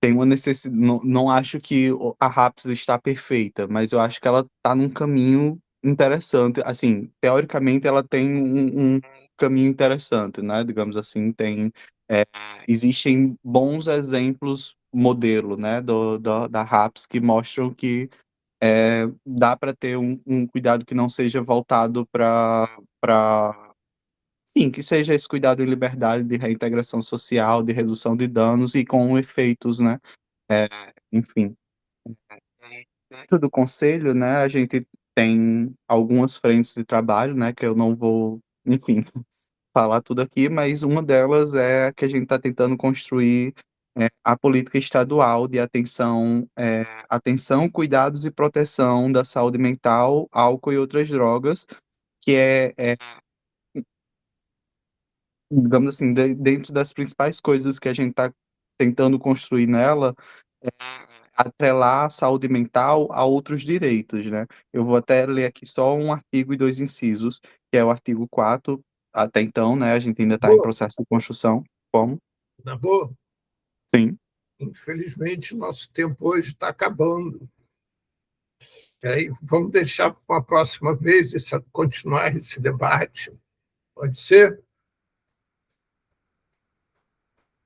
tem uma necessidade. Não acho que a RAPS está perfeita, mas eu acho que ela está num caminho interessante. Assim, teoricamente, ela tem um caminho interessante, né? Digamos assim, existem bons exemplos modelo, né? Da RAPS que mostram que dá para ter um cuidado que não seja voltado para sim, que seja esse cuidado em liberdade de reintegração social, de redução de danos e com efeitos, né, enfim. Dentro do conselho, né, a gente tem algumas frentes de trabalho, né, que eu não vou, enfim, falar tudo aqui, mas uma delas é que a gente está tentando construir a política estadual de atenção, cuidados e proteção da saúde mental, álcool e outras drogas, que digamos assim, dentro das principais coisas que a gente está tentando construir nela, é atrelar a saúde mental a outros direitos, né? Eu vou até ler aqui só um artigo e 2 incisos, que é o artigo 4, até então, né, a gente ainda está em processo de construção. Como? Na boa, Sim. infelizmente, nosso tempo hoje está acabando. E aí, vamos deixar para uma próxima vez continuar esse debate. Pode ser?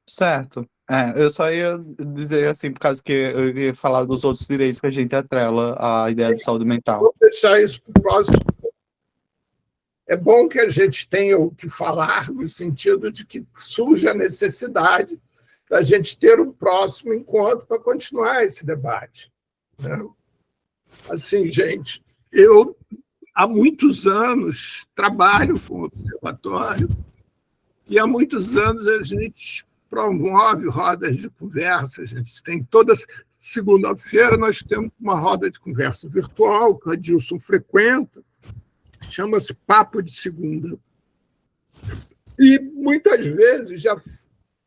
Certo. Eu só ia dizer assim, por causa que eu ia falar dos outros direitos que a gente atrela à ideia de saúde mental. Vamos deixar isso para o próximo. É bom que a gente tenha o que falar, no sentido de que surge a necessidade da gente ter um próximo encontro para continuar esse debate, né? Assim, gente, eu há muitos anos trabalho com o observatório e há muitos anos a gente promove rodas de conversa. A gente tem toda segunda-feira nós temos uma roda de conversa virtual que o Adilson frequenta, chama-se Papo de Segunda. E muitas vezes já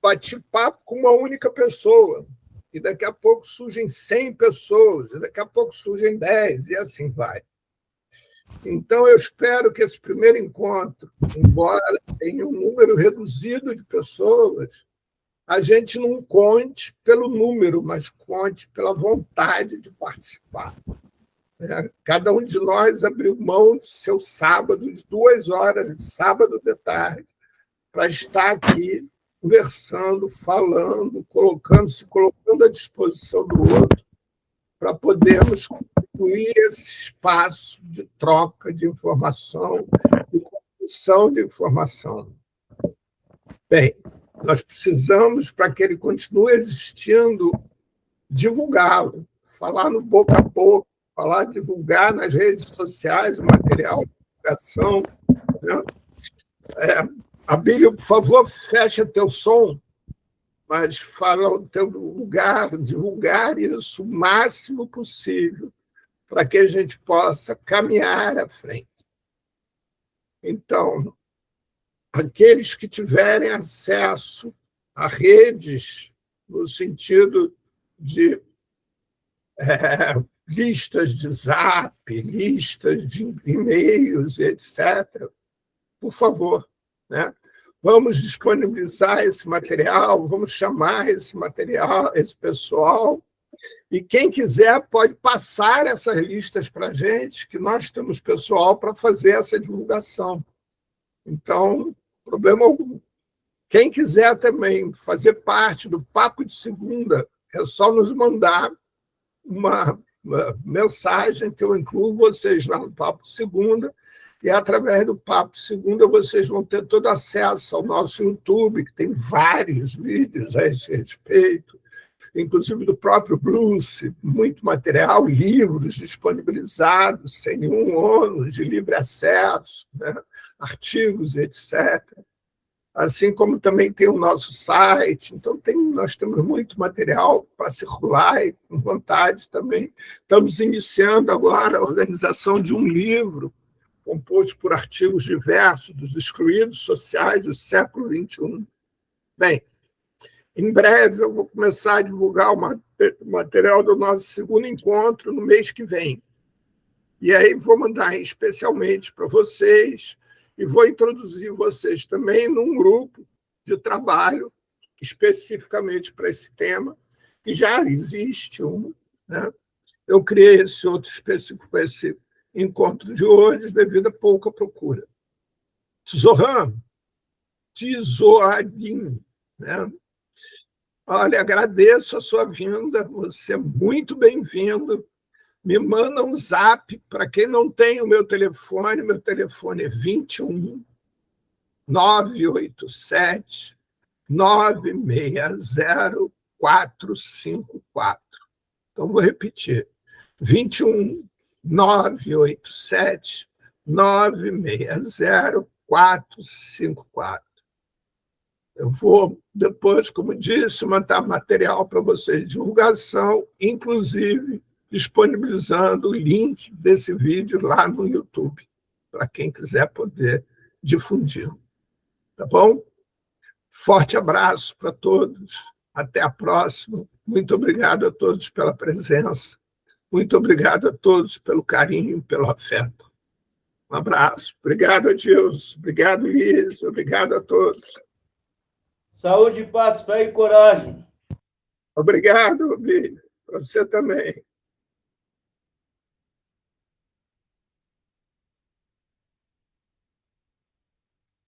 bati papo com uma única pessoa, e daqui a pouco surgem 100 pessoas, e daqui a pouco surgem 10, e assim vai. Então, eu espero que esse primeiro encontro, embora tenha um número reduzido de pessoas, a gente não conte pelo número, mas conte pela vontade de participar. Cada um de nós abriu mão de seu sábado, de 2 horas de sábado de tarde, para estar aqui conversando, falando, se colocando à disposição do outro, para podermos concluir esse espaço de troca de informação, de construção de informação. Bem, nós precisamos, para que ele continue existindo, divulgá-lo, falar no boca a boca, divulgar nas redes sociais o material de divulgação, né? Abílio, por favor, fecha teu som, mas fala o teu lugar, divulgar isso o máximo possível para que a gente possa caminhar à frente. Então, aqueles que tiverem acesso a redes, no sentido de listas de Zap, listas de e-mails, etc., por favor, né? Vamos disponibilizar esse material, vamos chamar esse material, esse pessoal, e quem quiser pode passar essas listas para a gente, que nós temos pessoal para fazer essa divulgação. Então, problema algum. Quem quiser também fazer parte do Papo de Segunda, é só nos mandar uma mensagem que eu incluo vocês lá no Papo de Segunda, e através do Papo de Segunda vocês vão ter todo acesso ao nosso YouTube, que tem vários vídeos a esse respeito, inclusive do próprio Bruce, muito material, livros disponibilizados, sem nenhum ônus, de livre acesso, né? Artigos, etc. Assim como também tem o nosso site. Então, nós temos muito material para circular e com vontade também. Estamos iniciando agora a organização de um livro composto por artigos diversos dos excluídos sociais do século XXI. Bem, em breve eu vou começar a divulgar o material do nosso segundo encontro no mês que vem. E aí vou mandar especialmente para vocês e vou introduzir vocês também num grupo de trabalho especificamente para esse tema, que já existe um, né? Eu criei esse outro específico para esse encontro de hoje devido a pouca procura. Zohan, Zohadin, né? Olha, agradeço a sua vinda, você é muito bem-vindo. Me manda um zap, para quem não tem o meu telefone é 21 987 960 454. Então, vou repetir, 21 987 960 454. Eu vou, depois, como disse, mandar material para vocês de divulgação, inclusive disponibilizando o link desse vídeo lá no YouTube, para quem quiser poder difundir. Tá bom? Forte abraço para todos. Até a próxima. Muito obrigado a todos pela presença. Muito obrigado a todos pelo carinho, pelo afeto. Um abraço. Obrigado, Adilson. Obrigado, Liz. Obrigado a todos. Saúde, paz, fé e coragem. Obrigado, Billy. Para você também.